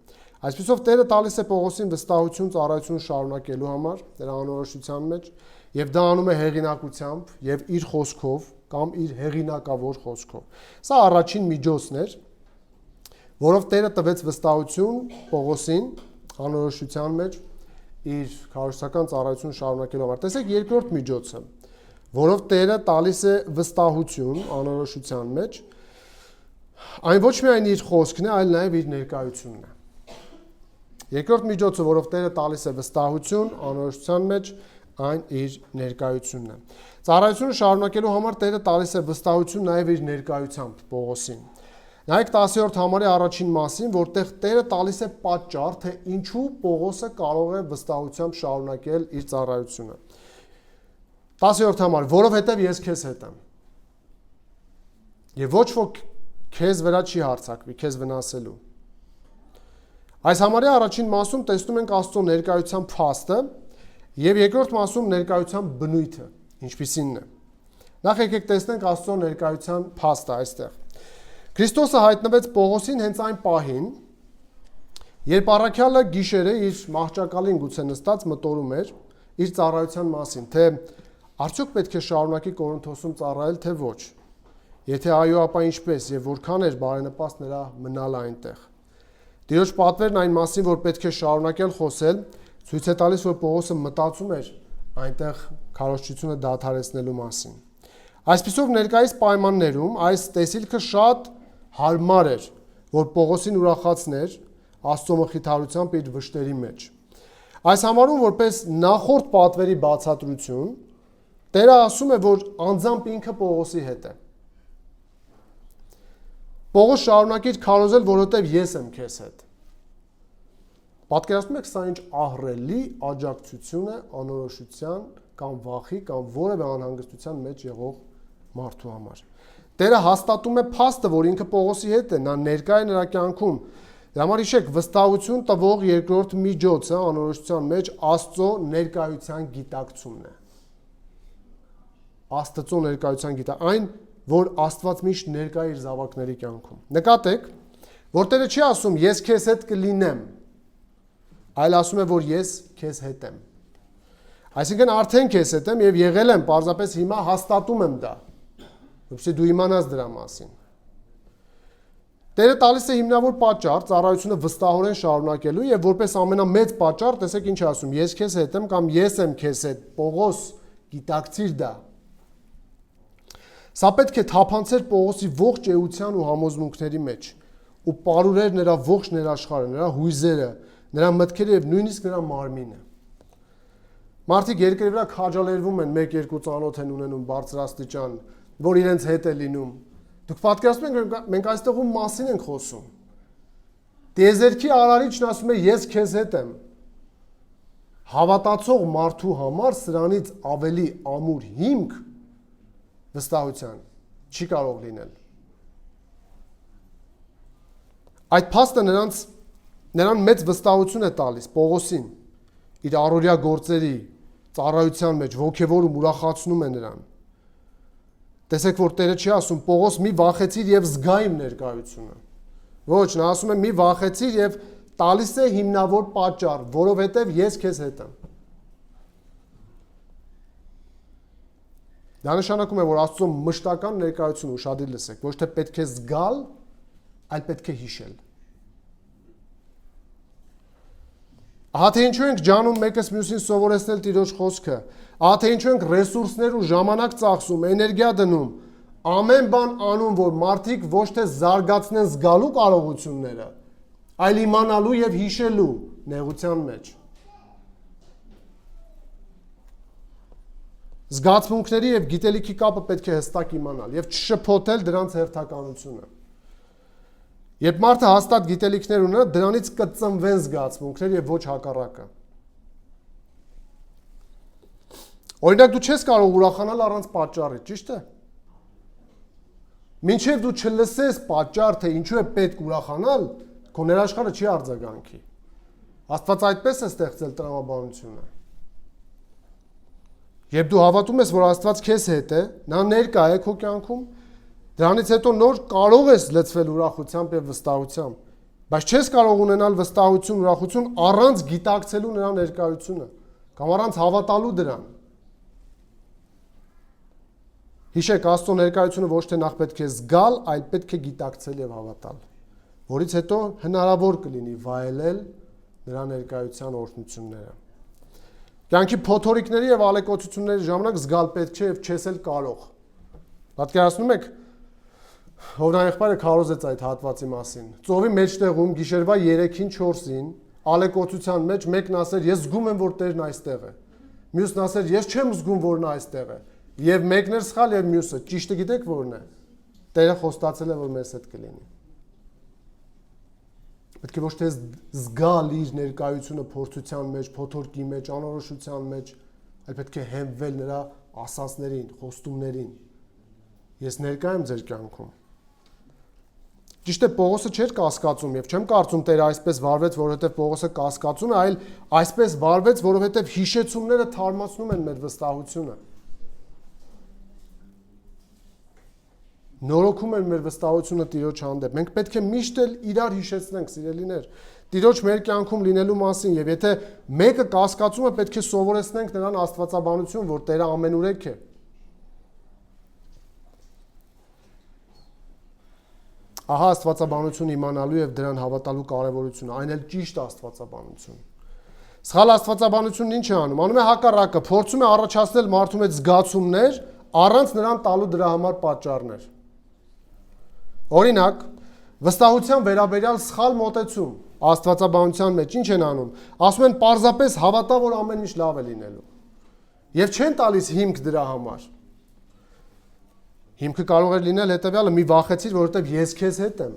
Այսպիսով Տերը տալիս է Պողոսին վստահություն, ծառայություն շարունակելու համար նրա անորոշության մեջ, եւ դա անում է հեղինակությամբ եւ իր խոսքով կամ իր հեղինակավոր խոսքով։ Սա առաջին միջոցն էր, որով Տերը տվեց վստահություն Պողոսին անորոշության մեջ իր քարոզական ծառայություն շարունակելու համար։ Տեսեք երկրորդ միջոցը, որով Տերը տալիս է վստահություն անորոշության մեջ, այն ոչ միայն իր խոսքն է, այլ նաեւ իր ներկայությունն է։ Երկրորդ միջոցը, որով Տերը տալիս է վստահություն անորոշության մեջ, այն իր ներկայությունն է։ Ծառայությունը շարունակելու համար Տերը տալիս է վստահություն նաև իր ներկայությամբ Պողոսին։ Նայեք 10-րդ համարի առաջին մասին, որտեղ Տերը տալիս է պատճառ, թե ինչու Պողոսը կարող է վստահությամբ շարունակել իր ծառայությունը։ 10-րդ համար, որովհետև ես քեզ հետ եմ։ Եվ ոչ ոք քեզ վրա չի հարձակվի, քեզ վնասելու։ Այս համարի առաջին մասում տեսնում ենք Աստծո ներկայության փաստը եւ երկրորդ մասում ներկայության բնույթը, ինչպիսինն է։ Նախ եկեք տեսնենք Աստծո ներկայության փաստը այստեղ։ Քրիստոսը հայտնվեց Պողոսին հենց այն պահին, երբ առաքյալը գիշերը իր մահճակալին գուցե նստած մտորում էր իր ծառայության մասին, թե արդյոք պետք է շարունակի Կորինթոսում ծառայել, թե ոչ։ Եթե այո, ապա ինչպես եւ որքան էր բարենպաստ նրա մնալը այնտեղ։ Տիրոջ պատվերն այն մասին, որ պետք է շարունակել խոսել, ցույց է տալիս, որ Պողոսը մտածում էր այնտեղ քարոզչությունը դադարեցնելու մասին։ Այսպիսով ներկայիս պայմաններում այս տեսիլքը շատ հարմար էր, որ Պողոսին ուրախացներ Աստծո մխիթարությամբ իր վշտերի մեջ։ Այս համարում որպես նախորդ պատվերի բացատրություն, Տերը ասում է, որ անձամբ ինքը Պողոսի հետ է։ Պողոս շարունակիր քարոզել, որովհետև ես եմ քեզ հետ։ Պատկերացնում եք, սա ինչ ահռելի աջակցություն է անորոշության կամ վախի կամ որևէ անհանգստության մեջ եղող մարդու համար։ Տերը հաստատում է փաստը, որ ինքը Պողոսի հետ է, նա ներկա է նրա կյանքում։ Դրա համար հիշեք, վստահություն տվող երկրորդ միջոցը անորոշության մեջ Աստծո ներկայության գիտակցումն է։ Աստծո ներկայության գիտակ, այն, որ Աստված միշտ ներկա է իր զավակների կյանքում։ Նկատեք, որ Տերը չի ասում ես քեզ հետ կլինեմ, այլ ասում է, որ ես քեզ հետ եմ։ Այսինքն արդեն քեզ հետ եմ եւ եղել եմ, պարզապես հիմա հաստատում եմ դա, որպեսզի դու իմանաս դրա մասին։ Տերը տալիս է հիմնավոր պատճառ ծառայությունը վստահորեն շարունակելու եւ որպես ամենամեծ պատճառ, տեսեք ինչ ասում, ես քեզ հետ եմ կամ ես եմ քեզ հետ, Պողոս, գիտակցիր դա։ Սա պետք է թափանցեր Պողոսի ողջ էության ու համոզմունքների մեջ ու պարուրեր նրա ողջ ներաշխարհը, նրա հույզերը, նրա մտքերը եւ նույնիսկ նրա մարմինը։ Մարդիկ երկրի վրա քաջալերվում են, 1-2 ծանոթ են ունենում բարձրաստիճան, որ իրենց հետ է լինում։ Դուք պատկերացնում եք, մենք այստեղ ում մասին ենք խոսում։ Տիեզերքի արարիչն ասում է ես քեզ հետ եմ։ Հավատացող մարդու համար սրանից ավելի ամուր հիմք վստահության չի կարող լինել։ Այդ փաստը նրան մեծ վստահություն է տալիս Պողոսին իր առօրյա գործերի ծառայության մեջ, ոգևորում, ուրախացնում է նրան։ Տեսեք, որ Տերը չի ասում Պողոս մի վախեցիր եւ զգա իմ ներկայությունը։ Ոչ, նա ասում է մի վախեցիր եւ տալիս է հիմնավոր պատճառ, որովհետեւ ես քեզ հետ եմ։ Դա նշանակում է, որ Աստծո մշտական ներկայությունը ուշադիր լսեք, ոչ թե պետք է զգալ, այլ պետք է հիշել։ Ահա թե ինչու ենք ջանում մեկս մյուսին սովորեցնել Տիրոջ խոսքը, ահա թե ինչու ենք ռեսուրսներ ու ժամանակ ծախսում, էներգիա դնում, ամեն բան անում, որ մարդիկ ոչ թե զարգացնեն զգալու կարողությունները, այլ իմանալու եւ հիշելու նեղության մեջ։ Զգացմունքների եւ գիտելիքի կապը պետք է հստակ իմանալ եւ չշփոթել դրանց հերթականությունը։ Երբ մարդը հաստատ գիտելիքներ ունենա, դրանից կծնվեն զգացմունքներ եւ ոչ հակառակը։ Օրինակ դու չես կարող ուրախանալ առանց պատճառի, ճիշտ է։ Մինչև դու չլսես պատճառ, թե ինչու է պետք ուրախանալ, քո ներաշխարհը չի արձագանքի։ Աստված այդպես է ստեղծել տրամաբանությունը։ Երբ դու հավատում ես, որ Աստված քեզ հետ է, նա ներկա է քո կյանքում, դրանից հետո նոր կարող ես լցվել ուրախությամբ եւ վստահությամբ, բայց չես կարող ունենալ վստահություն, ուրախություն առանց գիտակցելու նրա ներկայությունը կամ առանց հավատալու դրան։ Հիշեք, Աստծո ներկայությունը ոչ թե նախ պետք է զգալ, այլ պետք է գիտակցել եւ հավատալ, որից հետո հնարավոր կլինի վայելել նրա ներկայության օրհնությունները։ Կյանքի փոթորիկների եւ ալեկոծությունների ժամանակ զգալ պետք չէ եւ չես էլ կարող։ Պատկերացնում եք, Հովնայեղբայրը քարոզեց այդ հատվածի մասին։ Ծովի մեջտեղում գիշերվա 3-ին 4-ին ալեկոծության մեջ մեկն ասեր ես զգում եմ որ Տերն այստեղ է։ Մյուսն ասեր ես չեմ զգում որ նա այստեղ է։ Եվ մեկն էր սխալ եւ մյուսը։ Ճիշտը գիտեք որն է։ Տերը խոստացել է որ մեզ հետ կլինի։ Պետք է ոչ թե զգալ իր ներկայությունը փորձության մեջ, փոթորկի մեջ, անորոշության մեջ, այլ պետք է հենվել նրա ասածներին, խոստումներին։ Ես ներկա եմ ձեր կյանքում։ Ճիշտ է, Պողոսը չէր կասկածում եւ չեմ կարծում Տերը այսպես վարվեց, որովհետեւ Պողոսը կասկածում է, այլ այսպես վարվեց, որովհետեւ հիշեցումները թարմացնում են մեր վստահությունը։ Նորոգում են մեր վստահությունը Տիրոջ հանդեպ։ Մենք պետք է միշտ էլ իրար հիշեցնենք, սիրելիներ, Տիրոջ մեր կյանքում լինելու մասին եւ եթե մեկը կասկածում է, պետք է սովորեցնենք նրան աստվածաբանություն, որ Տերը ամենուրեք է։ Ահա աստվածաբանություն իմանալու եւ դրան հավատալու կարեւորությունը, այն էլ ճիշտ աստվածաբանություն։ Սխալ աստվածաբանությունն ինչ է անում? Անում է հակառակը, փորձում է առաջացնել մարդու մեջ զգացումներ, առանց նրան տալու դրա համար պատճառներ։ Օրինակ, վստահության վերաբերյալ սխալ մոտեցում աստվածաբանության մեջ ինչ են անում։ Ասում են պարզապես հավատա, որ ամեն ինչ լավ է լինելու։ Եվ չեն տալիս հիմք դրա համար։ Հիմքը կարող է լինել հետևյալը՝ մի վախեցիր, որովհետև ես քեզ հետ եմ։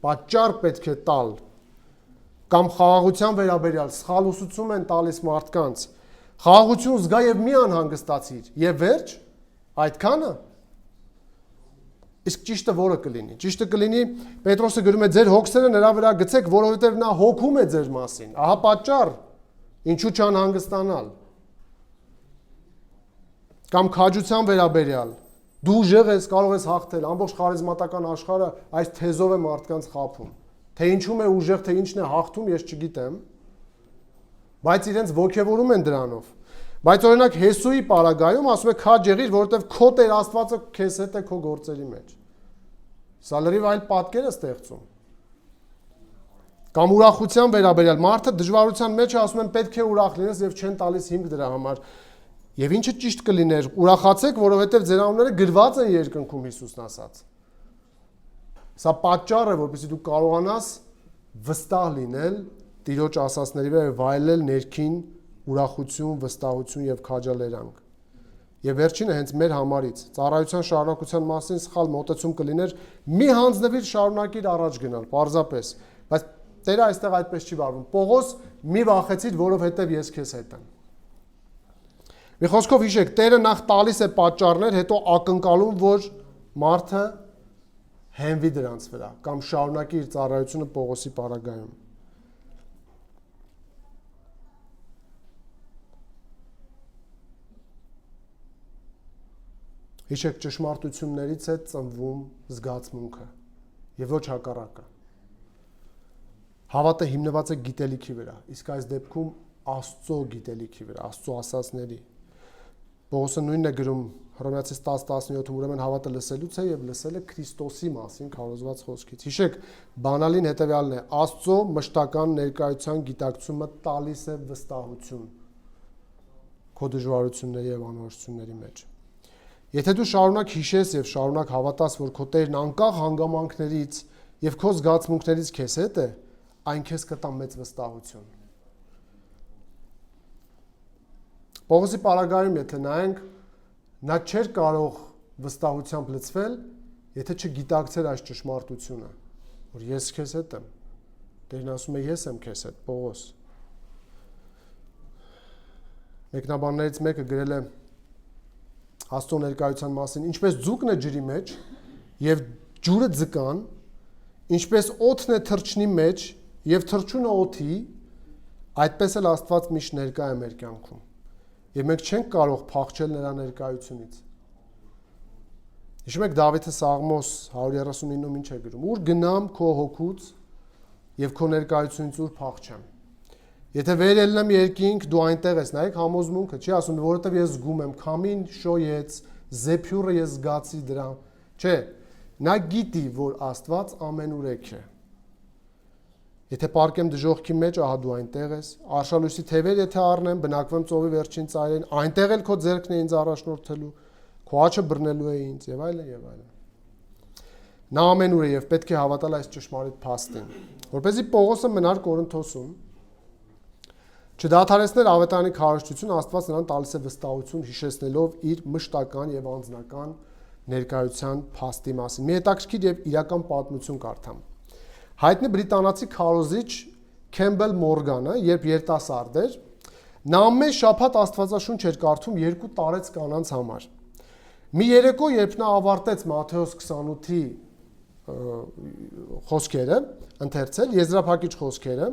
Պատճառ պետք է տալ։ Կամ խաղաղության վերաբերյալ սխալ ուսուցում են տալիս մարդկանց։ Խաղաղություն զգա եւ մի անհանգստացիր։ Եվ վերջ, այդքանը։ Իսկ ճիշտը որը կլինի։ Ճիշտը կլինի Պետրոսը գրում է ձեր հոգսերը նրա վրա գցեք, որովհետև նա հոգում է ձեր մասին։ Ահա պատճառ, ինչու չանհանգստանալ։ Կամ քաջության վերաբերյալ դու ուժեղ ես, կարող ես հաղթել, ամբողջ խարիզմատական աշխարհը այս թեզով է մարդկանց խաբում։ Թե ինչու է ուժեղ, թե ինչն է հաղթում, ես չգիտեմ, բայց իրենց ոգևորում են դրանով։ Բայց օրինակ Հեսուի պարագայում ասում է քաջ եղիր, որովհետև քո Տեր Աստվածը քեզ հետ է քո գործերի մեջ։ Սա լրիվ այլ պատկեր է ստեղծում։ Կամ ուրախության վերաբերյալ մարդը դժվարության մեջ է ասում են պետք է ուրախ լինես եւ չեն տալիս հիմք դրա համար։ Եվ ինչը ճիշտ կլիներ, ուրախացեք, որովհետև ձեր անունները գրված են երկնքում Հիսուսն ասաց։ Սա պատճառ է, որպեսզի դու կարողանաս վստահ լինել Տիրոջ ասածների վրա, վայելել ներքին ուրախություն, վստահություն եւ քաջալերանք։ Եվ վերջինը հենց մեր համարից ծառայության շարունակության մասին սխալ մոտեցում կլիներ՝ մի հանձնվիր, շարունակիր առաջ գնալ, պարզապես։ Բայց Տերը այստեղ այդպես չի վարվում։ Պողոս մի վախեցիր, որովհետև ես քեզ հետ եմ։ Մի խոսքով հիշեք, Տերը նախ տալիս է պատճառներ, հետո ակնկալում, որ մարդը հենվի դրանց վրա կամ շարունակի իր ծառայությունը Պողոսի պարագայում։ Հիշեք, ճշմարտություններից է ծնվում զգացմունքը եւ ոչ հակառակը։ Հավատը հիմնված է գիտելիքի վրա, իսկ այս դեպքում Աստծո գիտելիքի վրա, Աստծո ասածների։ Պողոսը նույնն է գրում Հռոմեացիս 10:17-ում, ուրեմն հավատը լսելուց է եւ լսելը Քրիստոսի մասին քարոզված խոսքից։ Հիշեք, բանալին հետեւյալն է. Աստծո մշտական ներկայության գիտակցումը տալիս է վստահություն քո դժվարությունների եւ անորոշությունների մեջ։ Եթե դու շարունակ հիշես եւ շարունակ հավատաս, որ քո Տերն անկախ հանգամանքներից եւ քո զգացմունքներից քեզ հետ է, այն քեզ կտա մեծ վստահություն։ Պողոսի պարագայում եթե նայենք, նա չէր կարող վստահությամբ լցվել, եթե չգիտակցեր այս ճշմարտությունը, որ ես քեզ հետ եմ։ Տերն ասում է ես եմ քեզ հետ, Պողոս։ Մեկնաբաններից մեկը գրել է Աստծո ներկայության մասին, ինչպես ձուկն է ջրի մեջ եւ ջուրը ձկան, ինչպես օդն է թռչնի մեջ եւ թռչունը օդի, այդպես էլ Աստված միշտ ներկա է մեր կյանքում։ Եվ մենք չենք կարող փախչել նրա ներկայությունից։ Հիշում եք Դավիթը Սաղմոս 139-ում ինչ է գրում. Ուր գնամ քո հոգուց եւ քո ներկայությունից ուր փախչեմ։ Եթե վեր ելնեմ երկինք, դու այնտեղ ես, նայեք համոզմունքը, չի ասում, որովհետև ես զգում եմ, քամին շոյեց, զեփյուրը ես զգացի դրա, չէ, նա գիտի, որ Աստված ամենուրեք է։ Եթե պարկեմ դժոխքի մեջ, ահա դու այնտեղ ես, արշալույսի թևեր եթե առնեմ, բնակվեմ ծովի վերջին ծայրին, այնտեղ էլ քո ձեռքն է ինձ առաջնորդելու, քո աջը բռնելու է ինձ, եւ այլն եւ այլն։ Նա ամենուր է եւ պետք է հավատալ այս ճշմարիտ փաստին, որպեսզի Պողոսը մնար Կորինթոսում, չդադարեցներ ավետարանի քարոզչություն, Աստված նրան տալիս է վստահություն հիշեցնելով իր մշտական եւ անձնական ներկայության փաստի մասին։ Մի հետաքրքիր եւ իրական պատմություն կարդամ։ Հայտնի բրիտանացի քարոզիչ Քեմբել Մորգանը, երբ երիտասարդ էր, նա ամեն շաբաթ Աստվածաշունչ էր կարդում 2 տարեց կանանց համար։ Մի երեկո, երբ նա ավարտեց Մատթեոս 28-ի խոսքերը, ընթերցել եզրափակիչ խոսքերը,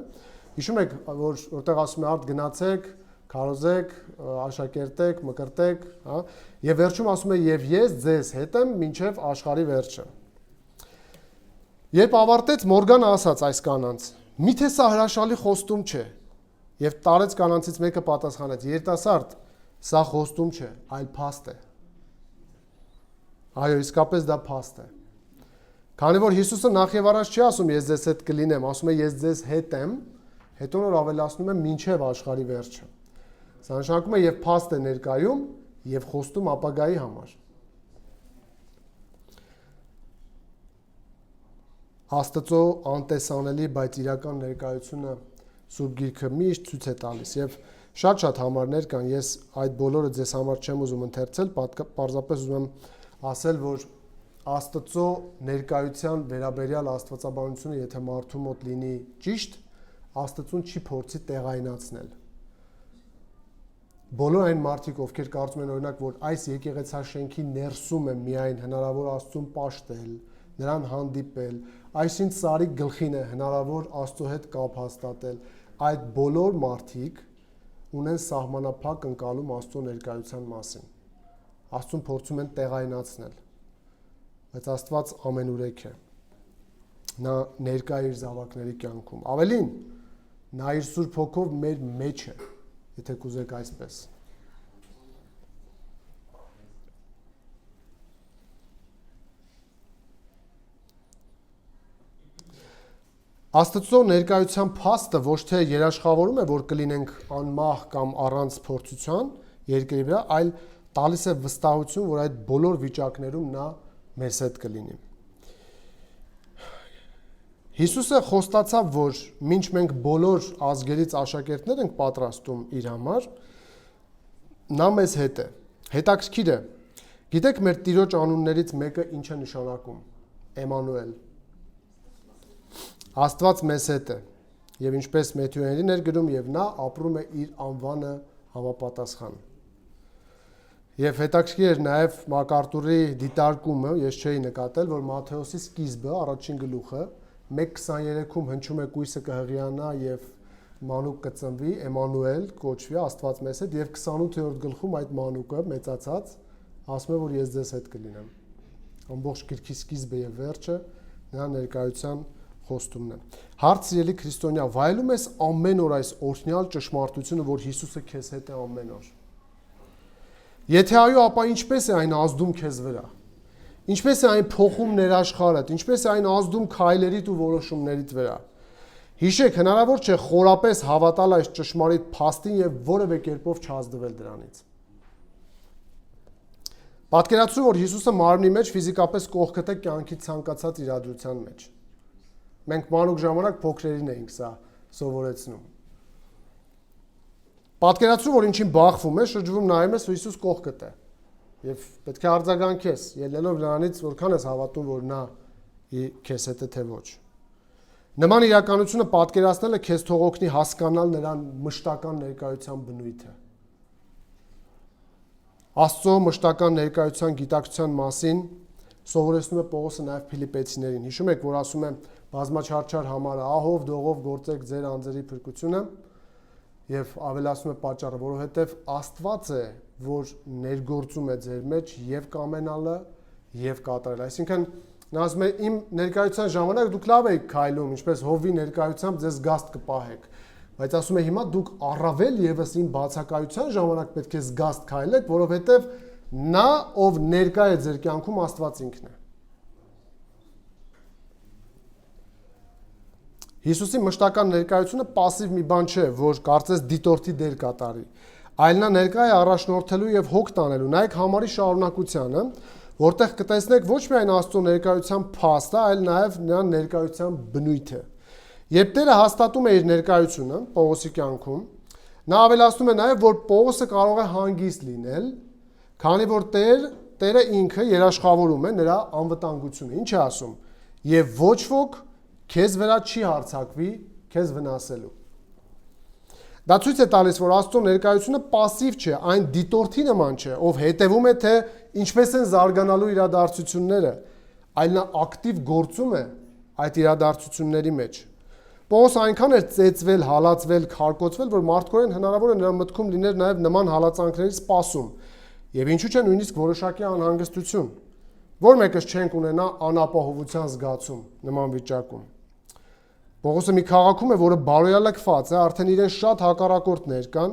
հիշում եք, որտեղ ասում է արդ գնացեք, քարոզեք, աշակերտեք, մկրտեք, հա, եւ վերջում ասում է եւ ես ձեզ հետ եմ մինչեւ աշխարհի վերջը։ Երբ ավարտեց Մորգանը ասաց այս կանանց. «Միթե սա հրաշալի խոստում չէ»։ Եվ տարեց կանանցից մեկը պատասխանեց. «Երիտասարդ, սա խոստում չէ, այլ փաստ է»։ Այո, իսկապես դա փաստ է։ Քանի որ Հիսուսը նախ եւ առաջ չի ասում ես ձեզ հետ կլինեմ, ասում է ես ձեզ հետ եմ, հետո նոր ավելացնում է մինչև աշխարհի վերջը։ Սա նշանակում է եւ փաստ է ներկայում եւ խոստում ապագայի համար։ Աստծո անտեսանելի, բայց իրական ներկայությունը Սուրբ Գիրքը միշտ ցույց է տալիս եւ շատ համարներ կան, ես այդ բոլորը ձեզ համար չեմ ուզում ընթերցել, պարզապես ուզում եմ ասել, որ Աստծո ներկայության վերաբերյալ աստվածաբանությունը, եթե մարդու մոտ լինի ճիշտ, Աստծուն չի փորձի տեղայնացնել։ Բոլոր այն մարդիկ, ովքեր կարծում են օրինակ, որ այս եկեղեցաշենքի ներսում է միայն հնարավոր Աստծուն պաշտել, նրան հանդիպել, այսինչ Սարի գլխին է հնարավոր Աստծո հետ կապ հաստատել, այդ բոլոր մարդիկ ունեն սահմանափակ ընկալում Աստծո ներկայության մասին։ Աստծուն փորձում են տեղայնացնել, բայց Աստված ամենուրեք է։ Նա ներկա է իր զավակների կյանքում։ Ավելին, նա իր Սուրբ Հոգով մեր մեջ է, եթե կուզեք այսպես։ Աստծո ներկայության փաստը ոչ թե երաշխավորում է, որ կլինենք անմահ կամ առանց փորձության երկրի վրա, այլ տալիս է վստահություն, որ այդ բոլոր վիճակներում նա մեզ հետ կլինի։ Հիսուսը խոստացավ, որ մինչ մենք բոլոր ազգերից աշակերտներ ենք պատրաստում իր համար, նա մեզ հետ է։ Հետաքրքիր է։ Գիտեք, մեր Տիրոջ անուններից մեկը ինչ է նշանակում։ Էմանուել։ Աստված մեզ հետ է, եւ ինչպես Մեթյուերին էր գրում, եւ նա ապրում է իր անվանը համապատասխան։ Եվ հետաքրքիր էր նաև Մակարտուրի դիտարկումը, ես չէի նկատել, որ Մատթեոսի սկիզբը, առաջին գլուխը 1:23-ում հնչում է կույսը կհղիանա եւ մանուկ կծնվի, Էմանուել կոչվի, Աստված մեզ հետ, եւ 28-րդ գլխում այդ մանուկը մեծացած ասում է, որ ես ձեզ հետ կլինեմ։ Ամբողջ գրքի սկիզբը եւ վերջը նրա ներկայության խոստումն է։ Հարց սիրելի քրիստոնյա, վայելում ես ամեն օր այս օրհնյալ ճշմարտությունը, որ Հիսուսը քեզ հետ է ամեն օր։ Եթե այո, ապա ինչպես է այն ազդում քեզ վրա։ Ինչպես է այն փոխում ներաշխարհդ, ինչպես է այն ազդում քայլերիդ ու որոշումներիդ վրա։ Հիշեք, հնարավոր չէ խորապես հավատալ այս ճշմարիտ փաստին եւ որևէ կերպով չազդվել դրանից։ Պատկերացրու, որ Հիսուսը մարմնի մեջ ֆիզիկապես կողքդ է կյանքի ցանկացած իրադրության մեջ։ Մենք մանուկ ժամանակ փոքրերին էինք սա սովորեցնում։ Պատկերացրու, որ ինչին բախվում է, շրջվում նայում ես, ու Հիսուս կողքդ է։ Եվ պետք է արձագանքես, ելնելով նրանից, որքան ես հավատում, որ նա քեզ հետ է թե ոչ։ Նման իրականությունը պատկերացնելը քեզ թող օգնի հասկանալ նրան մշտական ներկայության բնույթը։ Աստծո մշտական ներկայության գիտակցության մասին սովորեցնում է Պողոսը նաև Փիլիպեցիներին։ Հիշում եք, որ ասում է բազմաչարչար համարը ահով դողով գործեք ձեր անձերի փրկությունը եւ ավելացնում է պատճառը, որովհետեւ Աստված է, որ ներգործում է ձեր մեջ եւ կամենալը եւ կատարել։ Այսինքն նա ասում է իմ ներկայության ժամանակ դուք լավ եք քայլում, ինչպես Հովի ներկայությամբ ձեզ զգաստ կպահեք, բայց ասում է հիմա դուք առավել եւս իմ բացակայության ժամանակ պետք է զգաստ քայլեք, որովհետեւ նա, ով ներկա է ձեր կյանքում, Աստված ինքն է։ Հիսուսի մշտական ներկայությունը пассив մի բան չէ, որ կարծես դիտորդի դեր կատարի, այլ նա ներկա է առաջնորդելու եւ հոգ տանելու։ Նայեք համարի շարունակությանը, որտեղ կտեսնեք ոչ միայն Աստծո ներկայության փաստը, այլ նաեւ նրան ներկայության բնույթը։ Երբ Տերը հաստատում է իր ներկայությունը Պողոսի կյանքում, նա ավելացնում է նաեւ, որ Պողոսը կարող է հանգիստ լինել, քանի որ Տերը ինքը երաշխավորում է նրա անվտանգությունը։ Ինչ է ասում։ Եվ ոչ ոք քեզ վրա չի հարձակվի քեզ վնասելու։ Դա ցույց է տալիս, որ Աստծո ներկայությունը пассив չէ, այն դիտորդի նման չէ, ով հետևում է, թե ինչպես են զարգանալու իրադարձությունները, այլ նա ակտիվ գործում է այդ իրադարձությունների մեջ։ Պողոսը այնքան էր ծեծվել, հալածվել, քարկոծվել, որ մարդկորեն հնարավոր է նրա մտքում լիներ նաև նման հալածանքների սպասում, եւ ինչու՞ չէ նույնիսկ որոշակի անհանգստություն, որ մեկս չենք ունենա անապահովության զգացում նման վիճակում։ Պողոսը մի քաղաքում է, որը բարոյալակված է, արդեն իրեն շատ հակառակորդներ կան,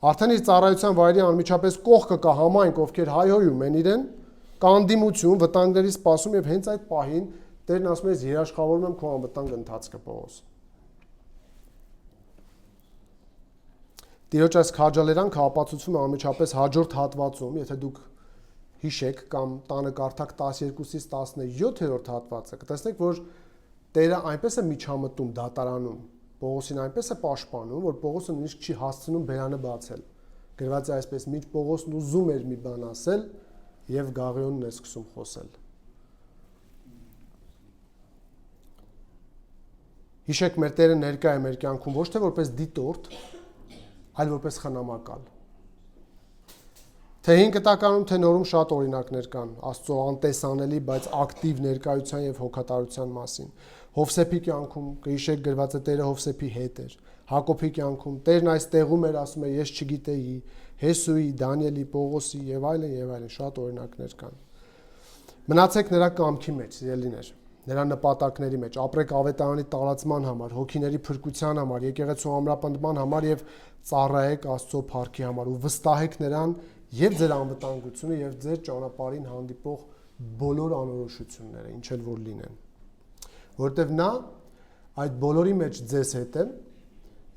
արդեն իր ծառայության վայրի անմիջապես կողքը կա համայնք, ովքեր հայհոյում են իրեն, կա անդիմություն, վտանգների սպասում եւ հենց այդ պահին Տերն ասում է, ես երաշխավորում եմ քո անվտանգ ընթացքը, Պողոս։ Տիրոջ այս քաջալերանքը ապացուցվում է անմիջապես հաջորդ հատվածում, եթե դուք հիշեք կամ տանը կարդաք 12-ից 17-րդ հատվածը, կտեսնեք, որ Տերը այնպես է միջամտում դատարանում, Պողոսին այնպես է պաշտպանում, որ Պողոսը նույնիսկ չի հասցնում բերանը բացել։ Գրված է այսպես, մինչ Պողոսն ուզում էր մի բան ասել, եւ Գաղեոնն է սկսում խոսել։ Հիշեք, մեր Տերը ներկա է մեր կյանքում ոչ թե որպես դիտորդ, այլ որպես խնամակալ։ Թե 5 կտականում, թե նորում շատ օրինակներ կան Աստծո անտեսանելի, բայց ակտիվ ներկայության եւ հոգատարության մասին։ Հովսեփի կյանքում կհիշեք գրված է Տերը Հովսեփի հետ էր։ Հակոբի կյանքում Տերն այս տեղում էր, ասում է, ես չգիտեի, Հեսուի, Դանիելի, Պողոսի եւ այլն, շատ օրինակներ կան։ Մնացեք նրա կամքի մեջ, սիրելիներ, նրա նպատակների մեջ, ապրեք ավետարանի տարածման համար, հոգիների փրկության համար, եկեղեցու ամրապնդման համար եւ ծառայեք Աստծո փառքի համար ու վստահեք նրան եւ ձեր անվտանգությունը եւ ձեր ճանապարհին հանդիպող բոլոր անորոշությունները, ինչ էլ որ լինեն։ Որտեւ նա այդ բոլորի մեջ ձեզ հետ է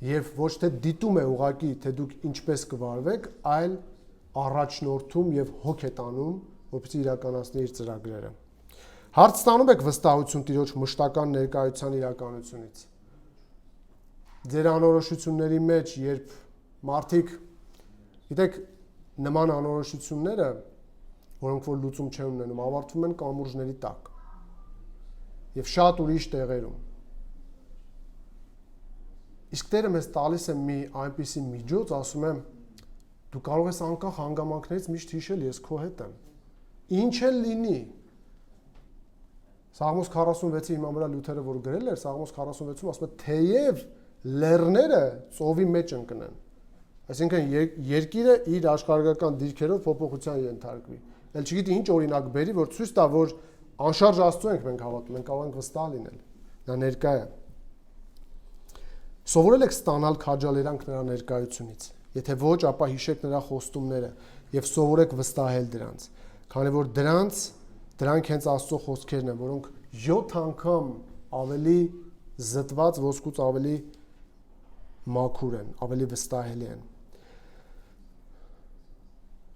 եւ ոչ թե դիտում է ուղակի, թե դուք ինչպես կվարվեք, այլ առաջնորդում եւ հոգ է տանում, որպեսզի իրականացնի իր ծրագրերը։ Հարց ստանում եք վստահություն Տիրոջ մշտական ներկայության իրականությունից։ Ձեր անորոշությունների մեջ, երբ մարդիկ, գիտեք, նման անորոշությունները, որոնք որ լուծում չեն ունենում, ավարտվում են կամուրջների տակ եւ շատ ուրիշ տեղերում։ Իսկ Տերը մեզ տալիս է մի այնպիսի միջոց, ասում եմ, Դու կարող ես անկախ հանգամանքներից միշտ հիշել ես քո հետ եմ։ Ինչ էլ լինի։ Սաղմոս 46-ի հիման վրա Լյութերը որ գրել էր, Սաղմոս 46-ում ասում է թեև լեռները ծովի մեջ ընկնեն։ Այսինքն երկիրը իր աշխարհական դիրքերով փոփոխության ենթարկվի։ Էլ չգիտի ինչ օրինակ բերի, որ ցույց տա, որ անշարժ Աստծո ենք մենք հավատում, մենք կարող ենք վստահ լինել։ Նա ներկա է։ Սովորել եք ստանալ քաջալերանք նրա ներկայությունից։ Եթե ոչ, ապա հիշեք նրա խոստումները եւ սովորեք վստահել դրանց, քանի որ դրանք հենց Աստծո խոսքերն են, որոնք 7 անգամ ավելի զտված ոսկուց ավելի մաքուր են, ավելի վստահելի են։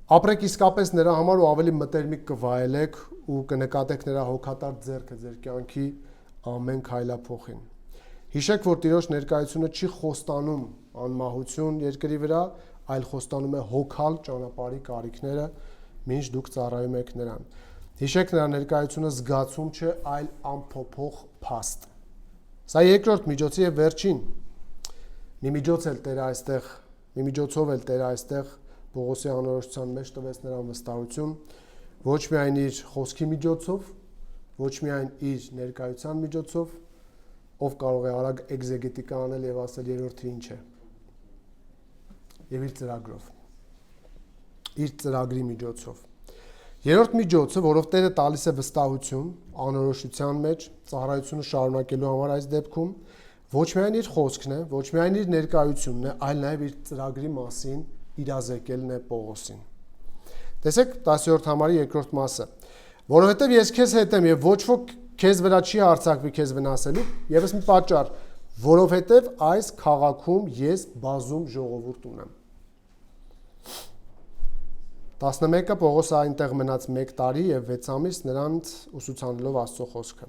Ապրեք իսկապես նրա համար ու ավելի մտերմիկ կվայելեք ու կնկատեք նրա հոգատար ձեռքը ձեր կյանքի ամեն քայլափոխին։ Հիշեք, որ Տիրոջ ներկայությունը չի խոստանում անմահություն երկրի վրա, այլ խոստանում է հոգալ ճանապարհի կարիքները, մինչ դուք ծառայում եք նրան։ Հիշեք, նրա ներկայությունը զգացում չէ, այլ անփոփոխ փաստ։ Սա երկրորդ միջոցը եւ վերջին։ Մի միջոցով էլ Տերը այստեղ Պողոսի անորոշության մեջ տվեց նրան վստահություն, ոչ միայն իր խոսքի միջոցով, ոչ միայն իր ներկայության միջոցով, ով կարող է արագ էգզեգետիկա անել եւ ասել երրորդը ինչ է։ Եվ իր ծրագրով։ Իր ծրագրի միջոցով։ Երրորդ միջոցը, որով Տերը տալիս է վստահություն անորոշության մեջ, ծառայությունը շարունակելու համար այս դեպքում, ոչ միայն իր խոսքն է, ոչ միայն իր ներկայությունն է, այլ նաեւ իր ծրագրի մասին իրազեկելն է Պողոսին։ Տեսեք 10-րդ համարի երկրորդ մասը։ Որովհետև ես քեզ հետ եմ եւ ոչ ոք քեզ վրա չի հարձակվի քեզ վնասելու, եւս մի պատճառ, որովհետև այս քաղաքում ես բազում ժողովուրդ ունեմ։ 11-ը Պողոսը այնտեղ մնաց 1 տարի եւ 6 ամիս նրանց ուսուցանելով Աստծո խոսքը։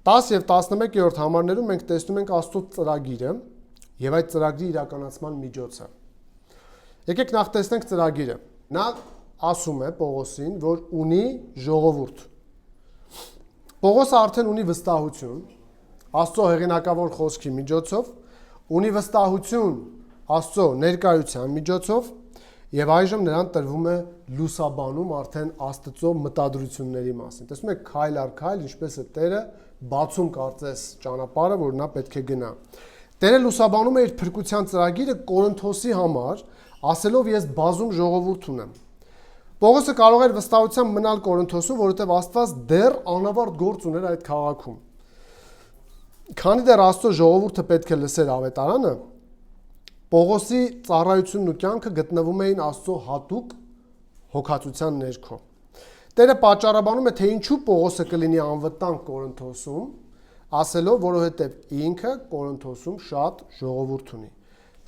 10 եւ 11-րդ համարներում մենք տեսնում ենք Աստծո ծրագիրը եւ այդ ծրագրի իրականացման միջոցը։ Եկեք նախ տեսնենք ծրագիրը։ Նա ասում է Պողոսին, որ ունի ժողովուրդ։ Պողոսը արդեն ունի վստահություն Աստծո հեղինակավոր խոսքի միջոցով, ունի վստահություն Աստծո ներկայության միջոցով եւ այժմ նրան տրվում է լուսաբանում արդեն Աստծո մտադրությունների մասին։ Տեսնում եք քայլ առ քայլ ինչպես է Տերը բացում կարծես ճանապարհը, որ նա պետք է գնա։ Տերը լուսաբանում է իր փրկության ծրագիրը Կորինթոսի համար, ասելով ես բազում ժողովուրդ ունեմ։ Պողոսը կարող էր վստահությամբ մնալ Կորինթոսում, որովհետև Աստված դեռ անավարտ գործ ուներ այդ քաղաքում։ Քանի դեռ Աստծո ժողովուրդը պետք է լսեր ավետարանը, Պողոսի ծառայությունն ու կյանքը գտնվում էին Աստծո հատուկ հոգացության ներքո։ Տերը պատճառաբանում է, թե ինչու Պողոսը կլինի անվտանգ Կորինթոսում, ասելով, որովհետև ինքը Կորինթոսում շատ ժողովուրդ ունի։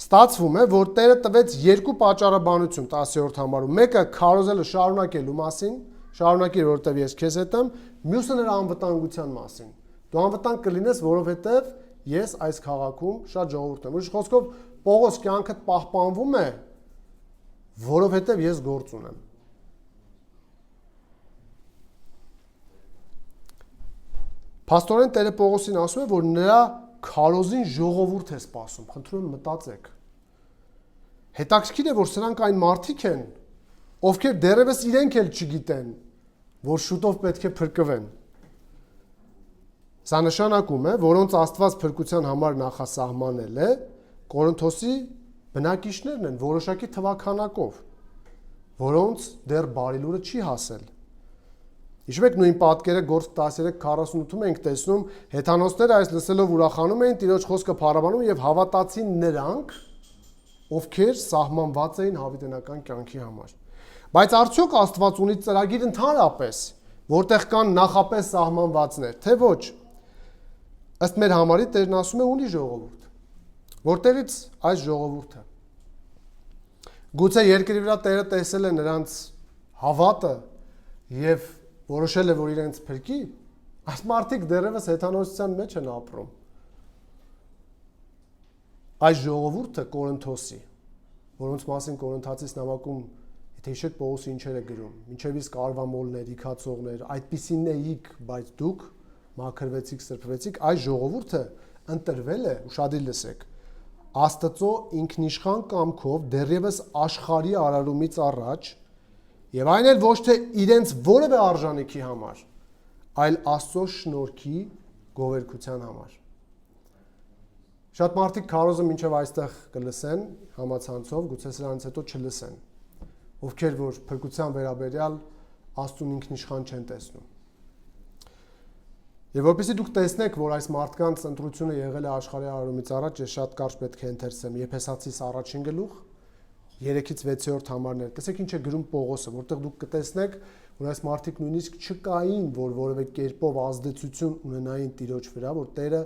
Ստացվում է, որ Տերը տվեց երկու պատճառաբանություն 10-րդ համարում։ Մեկը քարոզելը շարունակելու մասին, շարունակիր, որովհետև ես քեզ հետ եմ, մյուսը նրա անվտանգության մասին։ Դու անվտանգ կլինես, որովհետև ես այս քաղաքում շատ ժողովուրդ եմ։ Ուրիշ խոսքով, Պողոս կյանքդ պահպանվում է, որովհետև ես գործ ունեմ։ Փաստորեն Տերը Պողոսին ասում է, որ նրա քարոզին ժողովուրդ է սպասում, խնդրում եմ մտածեք։ Հետաքրքիր է, որ սրանք այն մարդիկ են, ովքեր դեռևս իրենք էլ չգիտեն, որ շուտով պետք է փրկվեն։ Սա նշանակում է, որոնց Աստված փրկության համար նախասահմանել է, Կորինթոսի բնակիչներն են որոշակի թվաքանակով, որոնց դեռ բարի լուրը չի հասել։ Հիշում եք նույն պատկերը Գործք 13:48-ում ենք տեսնում, հեթանոսները այս լսելով ուրախանում էին, Տիրոջ խոսքը փառաբանում եւ հավատացին նրանք, ովքեր սահմանված էին հավիտենական կյանքի համար։ Բայց արդյոք Աստված ունի ծրագիր ընդհանրապես, որտեղ կան նախապես սահմանվածներ, թե ոչ։ Ըստ մեր համարի Տերն ասում է ունի ժողովուրդ։ Որտեղից այս ժողովուրդը։ Գուցե երկրի վրա Տերը տեսել է նրանց հավատը եւ որոշել է, որ իրենց փրկի, այս մարդիկ դեռևս հեթանոսության մեջ են ապրում։ Այս ժողովուրդը Կորինթոսի, որոնց մասին Կորինթացիս նամակում, եթե հիշեք Պողոսը ինչեր է գրում, մինչև իսկ արվամոլներ, իքացողներ, այդպիսին էիք, բայց դուք մաքրվեցիք, սրբվեցիք, այս ժողովուրդը ընտրվել է, ուշադիր լսեք, Աստծո ինքնիշխան կամքով դեռևս աշխարհի արարումից առաջ եւ այն էլ ոչ թե իրենց որևէ արժանիքի համար, այլ Աստծո շնորհքի գովերգության համար։ Շատ մարդիկ քարոզը մինչև այստեղ կլսեն համացանցով, գուցե սրանից հետո չլսեն, ովքեր որ փրկության վերաբերյալ Աստծուն ինքնիշխան չեն տեսնում։ Եվ որպեսզի դուք տեսնեք, որ այս մարդկանց ընտրությունը եղել է աշխարհի արարումից առաջ, ես շատ կարճ պետք է ընթերցեմ Եփեսացիս առաջին գլուխ 3-ից 6-րդ համարներ։ Տեսեք ինչ է գրում Պողոսը, որտեղ դուք կտեսնեք, որ այս մարդիկ նույնիսկ չկային, որ որևէ կերպով ազդեցություն ունենային Տիրոջ վրա, որ Տերը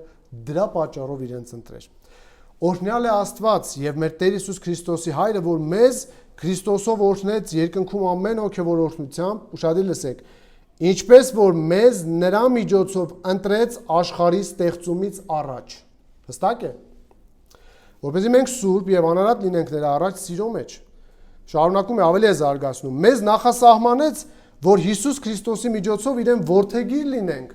դրա պատճառով իրենց ընտրեր։ Օրհնյալ է Աստված եւ մեր Տեր Հիսուս Քրիստոսի Հայրը, որ մեզ Քրիստոսով օրհնեց երկնքում ամեն հոգևոր օրհնությամբ, ուշադիր լսեք, ինչպես որ մեզ նրա միջոցով ընտրեց աշխարհի ստեղծումից առաջ։ Հստակ է։ Որպեսզի մենք սուրբ եւ անարատ լինենք նրա առաջ սիրո մեջ։ Շարունակում է ավելի է զարգացնում։ Մեզ նախասահմանեց, որ Հիսուս Քրիստոսի միջոցով իրեն որդեգիր լինենք։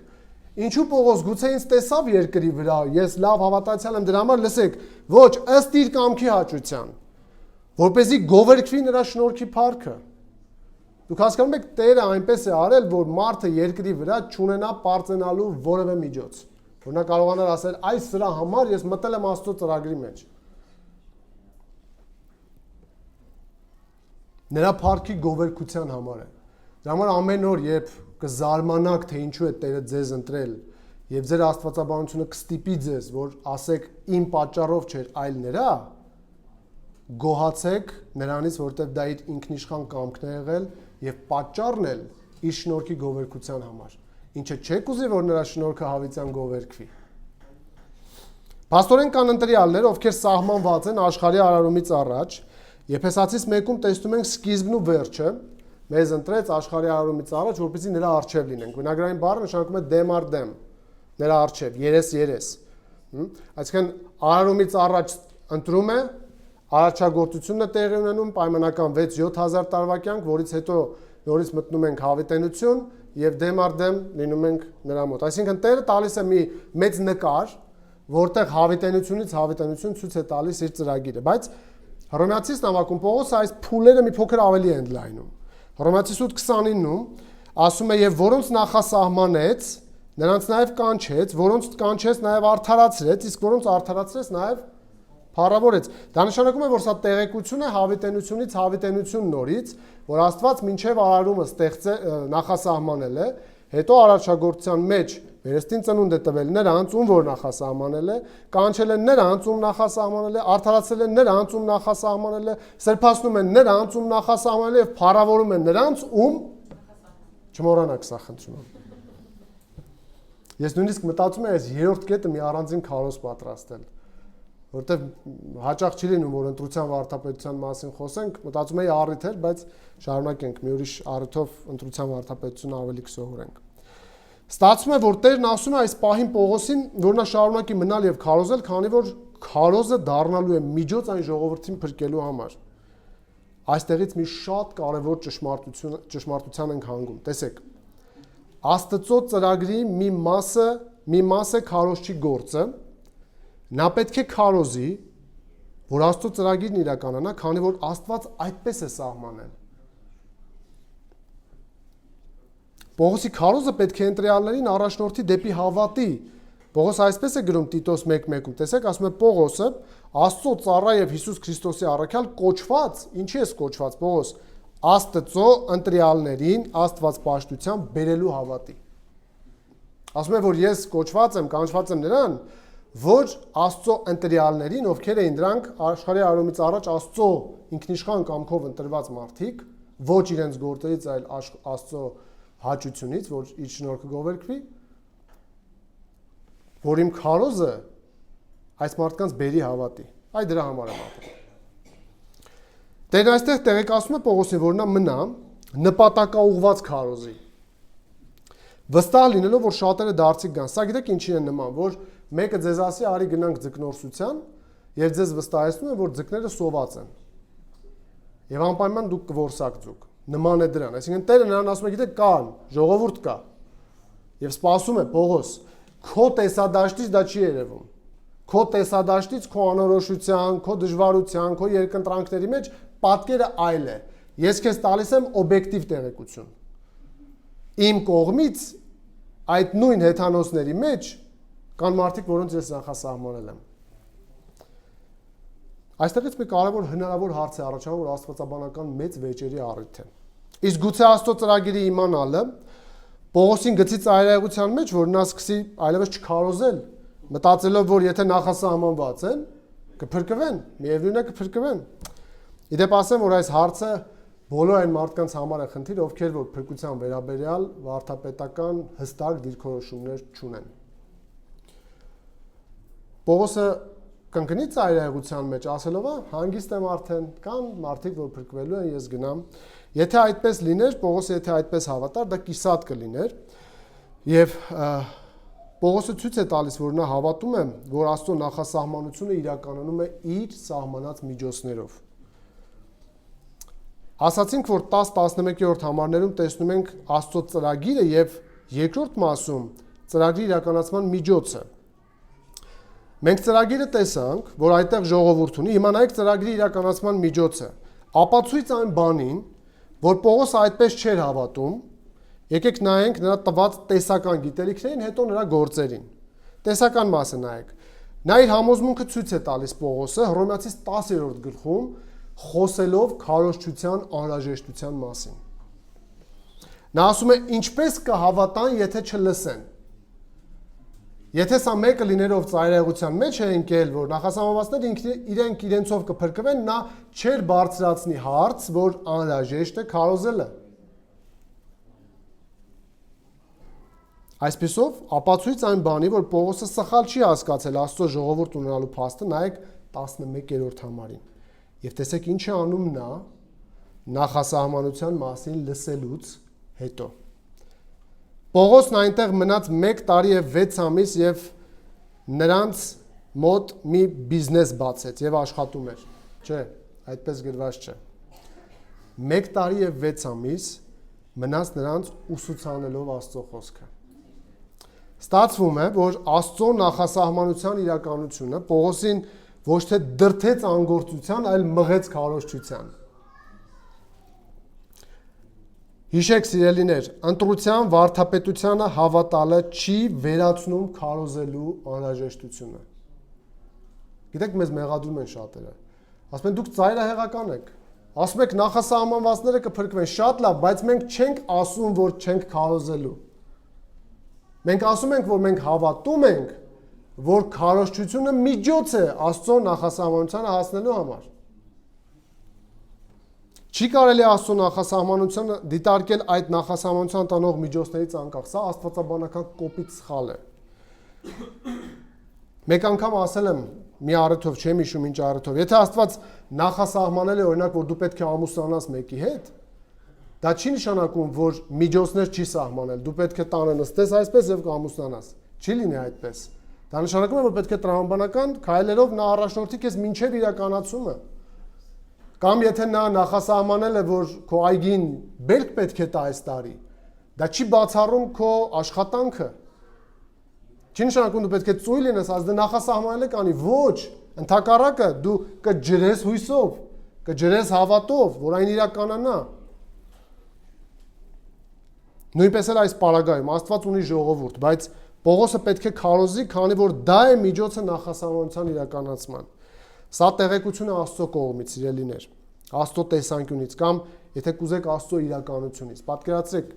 Ինչու Պողոս գուցե ինձ տեսավ երկրի վրա, ես լավ հավատացյալ եմ դրա համար, լսեք, ոչ ըստ իր կամքի հաճության, որպեսզի գովերգվի նրա շնորհքի փառքը։ Դուք հասկանում եք, Տերը այնպես է արել, որ մարդը երկրի վրա չունենա պարծենալու որևէ միջոց, որ նա կարողանար ասել, այս սրա համար ես մտել եմ Աստծո ծրագրի մեջ։ Նրա փառքի գովերգության համար է։ Դրա համար ամեն օր, երբ կզարմանաք, թե ինչու է Տերը ձեզ ընտրել, եւ ձեր աստվածաբանությունը կստիպի ձեզ, որ ասեք իմ պատճառով չէր, այլ նրա, գոհացեք նրանից, որտեղ դա իր ինքնիշխան կամքն է եղել եւ պատճառն էլ իր շնորհքի գովերգության համար։ Ինչը չեք ուզի, որ նրա շնորհքը հավիտյան գովերգվի։ Պաստորեն կան ընտրյալներ, ովքեր սահմանված են աշխարհի արարումից առաջ, Եփեսացիս 1-ում տեսնում ենք սկիզբն ու վերջը, մեզ ընտրեց աշխարհի արարումից առաջ, որպեսզի նրա առջև լինենք։ Բնագրային բառը նշանակում է դեմ առ դեմ, նրա առջև, երես։ Այսինքն արարումից առաջ ընտրում է, առաջագործությունն է տեղի ունենում, պայմանական 6-7000 տարվա կյանք, որից հետո նորից մտնում ենք հավիտենություն եւ դեմ առ դեմ լինում ենք նրա մոտ։ Այսինքն Տերը տալիս է մի մեծ նկար, որտեղ հավիտենություն ցույց է տալիս իր ծրագիրը, բայց Հռոմեացիս նամակում Պողոսը այս փուլերը մի փոքր ավելի է ընդլայնում։ Հռոմեացիս 8:29-ում ասում է եւ որոնց նախասահմանեց, նրանց նաեւ կանչեց, որոնց կանչեց նաեւ արդարացրեց, իսկ որոնց արդարացրեց նաեւ փառավորեց։ Դա նշանակում է, որ սա տեղեկություն է հավիտենությունից հավիտենություն նորից, որ Աստված մինչև արարումը նախասահմանել է, հետո արարչագործության մեջ վերստին ծնունդ է տվել նրանց, ում որ նախասահմանել է, կանչել է նրանց, ում նախասահմանել է, արդարացրել է նրանց, ում նախասահմանել է, սրբացնում է նրանց, ում նախասահմանել է եւ փառավորում է նրանց, ում չմոռանաք սա խնդրում եմ։ Ես նույնիսկ մտածում եմ այս երրորդ կետը մի առանձին քարոզ պատրաստել, որտեղ հաճախ չի լինում, որ ընտրության վարդապետության մասին խոսենք, մտածում եի առիթ էր, բայց շարունակենք մի ուրիշ առիթով ընտրության վարդապետությունը ավելի կսովորենք։ Ստացվում է, որ Տերն ասում է այս պահին Պողոսին, որ նա շարունակի մնալ եւ քարոզել, քանի որ քարոզը դառնալու է միջոց այն ժողովրդին փրկելու համար։ Այստեղից մի շատ կարևոր ճշմարտության ենք հանգում։ Տեսեք, Աստծո ծրագրի մի մասը քարոզչի գործը, նա պետք է քարոզի, որ Աստծո ծրագիրն իրականանա, քանի որ Աստված այդպես է սահմանել։ Պողոսի քարոզը պետք է ընտրյալներին առաջնորդի դեպի հավատի։ Պողոսը այսպես է գրում Տիտոս 1:1-ում։ Տեսեք, ասում է Պողոսը, Աստծո ծառա եւ Հիսուս Քրիստոսի առաքյալ կոչված, ինչի է կոչված Պողոս, Աստծո ընտրյալներին Աստվածպաշտությամբ բերելու հավատի։ Ասում է, որ ես կոչված եմ, կանչված եմ նրան, որ Աստծո ընտրյալներին, ովքեր էին դրանք աշխարհի արարումից առաջ Աստծո ինքնիշխան կամքով ընտրված մարդիկ, ոչ իրենց գործերից, այլ Աստծո հաճությունից, որ իր շնորհքը գովերգվի, որ իմ քարոզը այս մարդկանց բերի հավատի։ Այ դրա համար եմ ապրում։ Տերն այստեղ տեղեկացնում է Պողոսին, որ նա մնա նպատակաուղված քարոզի։ Վստահ լինելով, որ շատերը դարձիկ գան։ Սա գիտեք ինչի է նման, որ մեկը ձեզ ասի, արի գնանք ձկնորսության, եւ ձեզ վստահեցնում է, որ ձկները սոված են։ Եվ անպայման դուք կորսակ ձուկ։ Նման է դրան։ Այսինքն Տերը նրան ասում է, գիտեք, կան, ժողովուրդ կա։ Եվ սպասում է Պողոս, քո տեսադաշտից դա չի երևում։ քո տեսադաշտից, քո անորոշության, քո դժվարության, քո երկընտրանքների մեջ պատկերը այլ է։ Ես քեզ տալիս եմ օբյեկտիվ տեղեկություն։ Իմ կողմից այդ նույն հեթանոսների մեջ կան մարդիկ, որոնց ես նախասահմանել եմ։ Այստեղից մի կարևոր հնարավոր հարց է առաջանում, որ աստվածաբանական մեծ վեճերի առիթ է։ Իսկ գուցե Աստծո ծրագիրը իմանալը Պողոսին գցի ծայրահեղության մեջ, որ նա սկսի այլևս չքարոզել, մտածելով, որ եթե նախասահմանված են, կփրկվեն, միևնույն է կփրկվեն։ Իդեպ ասեմ, որ այս հարցը բոլոր այն մարդկանց համար է խնդիր, ովքեր որ փրկության վերաբերյալ վարդապետական հստակ դիրքորոշումներ չունեն։ Պողոսը կընկնի ծայրահեղության մեջ ասելով, հանգիստ եմ արդեն, կան մարդիկ, որ փրկվելու են, ես գնամ։ Եթե այդպես լիներ, Պողոսը եթե այդպես հավատար, դա կիսատ կլիներ, եւ Պողոսը ցույց է տալիս, որ նա հավատում է, որ Աստծո նախասահմանությունը իրականանում է իր սահմանած միջոցներով։ Ասացինք, որ 10-11-րդ համարներում տեսնում ենք Աստծո ծրագիրը եւ երկրորդ մասում ծրագրի իրականացման միջոցը։ Մենք ծրագիրը տեսանք, որ այդտեղ ժողովուրդ ունի, հիմա նայեք ծրագրի իրականացման միջոցը։ Ապացույց այն բանին, որ Պողոսը այդպես չէր հավատում, եկեք նայենք նրա տված տեսական գիտելիքներին, հետո նրա գործերին։ Տեսական մասը նայեք։ Նա իր համոզմունքը ցույց է տալիս Պողոսը Հռոմեացիս 10-րդ գլխում, խոսելով քարոզչության անհրաժեշտության մասին։ Նա ասում է, ինչպես կհավատան, եթե չլսեն։ Եթե սա մեկը լինելով ծայրահեղության մեջ է ընկել, որ նախասահմանվածները իրենք իրենցով կփրկվեն, նա չէր բարձրացնի հարց, որ անհրաժեշտ է քարոզելը։ Այսպիսով, ապացույց այն բանի, որ Պողոսը սխալ չի հասկացել Աստծո ժողովուրդ ունենալու փաստը, նայեք 11-րդ համարին։ Եվ տեսեք ինչ է անում նա նախասահմանության մասին լսելուց հետո։ Պողոսն այնտեղ մնաց 1 տարի եւ 6 ամիս եւ նրանց մոտ մի բիզնես բացեց եւ աշխատում էր։ Չէ, այդպես գրված չէ։ 1 տարի եւ 6 ամիս մնաց նրանց ուսուցանելով Աստծո խոսքը։ Ստացվում է, որ Աստծո նախասահմանության իրականությունը Պողոսին ոչ թե դրդեց անգործության, այլ մղեց քարոզչության։ Հիշեք սիրելիներ, ընտրության վարդապետությանը հավատալը չի վերացնում քարոզելու անհրաժեշտությունը։ Գիտեք, մեզ մեղադրում են շատերը։ Ասում են դուք ծայրահեղական եք։ Ասում եք նախասահմանվածները կփրկվեն, շատ լավ, բայց մենք չենք ասում, որ չենք քարոզելու։ Մենք ասում ենք, որ մենք հավատում ենք, որ քարոզչությունը միջոց է Աստծո նախասահմանությանը հասնելու համար։ Չի կարելի Աստծո նախասահմանությունը դիտարկել այդ նախասահմանության տանող միջոցներից անկախ, սա աստվածաբանական կոպիտ սխալ է։ Մեկ անգամ ասել եմ մի առիթով, չեմ հիշում ինչ առիթով, եթե Աստված նախասահմանել է օրինակ, որ դու պետք է ամուսնանաս մեկի հետ, դա չի նշանակում, որ միջոցներ չի սահմանել, դու պետք է տանը նստես այսպես եւ կամուսնանաս։ Չի լինի այդպես։ Դա նշանակում է, որ պետք է տրամաբանական քայլերով նա առաջնորդի քեզ մինչև իրականացումը։ Կամ եթե նա նախասահմանել է, որ քո այգին բերք պետք է տա այս տարի, դա չի բացառում քո աշխատանքը։ Չի նշանակում դու պետք է ծույլ լինես, ասես դե նախասահմանել եք անի, ոչ, ընդհակառակը դու կջրես հույսով, կջրես հավատով, որ այն իրականանա։ Նույնպես էլ այս պարագայում Աստված ունի ժողովուրդ, բայց Պողոսը պետք է քարոզի, քանի որ դա է միջոցը նախասահմանության իրականացման։ Սա տեղեկությունը Աստծո կողմից, սիրելիներ, Աստծո տեսանկյունից կամ եթե կուզեք Աստծո իրականությունից։ Պատկերացրեք,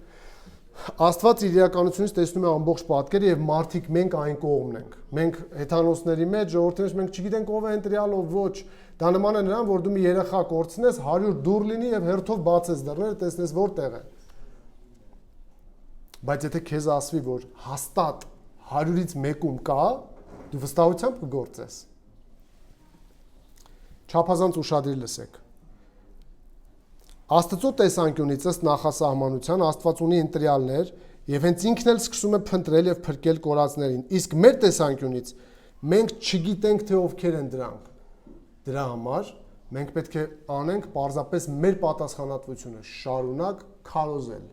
Աստված իր իրականությունից տեսնում է ամբողջ պատկերը եւ մարդիկ մենք այն կողմն ենք։ Մենք հեթանոսների մեջ, ժողովրդի մեջ մենք չգիտենք ով է ընտրյալ, ով ոչ։ Դա նման է նրան, որ դու մի երեխա կորցնես, 100 դուռ լինի եւ հերթով բացես դռները, տեսնես որտեղ է։ Բայց եթե քեզ ասվի, որ հաստատ 100-ից մեկում կա, դու վստահությամբ կգործես։ Չափազանց ուշադիր լսեք։ Աստծո տեսանկյունից ըստ նախասահմանության Աստված ունի ընտրյալներ եւ հենց ինքն էլ սկսում է փնտրել եւ փրկել կորածներին։ Իսկ մեր տեսանկյունից մենք չգիտենք թե ովքեր են դրանք։ Դրա համար մենք պետք է անենք պարզապես մեր պատասխանատվությունը, շարունակ քարոզել։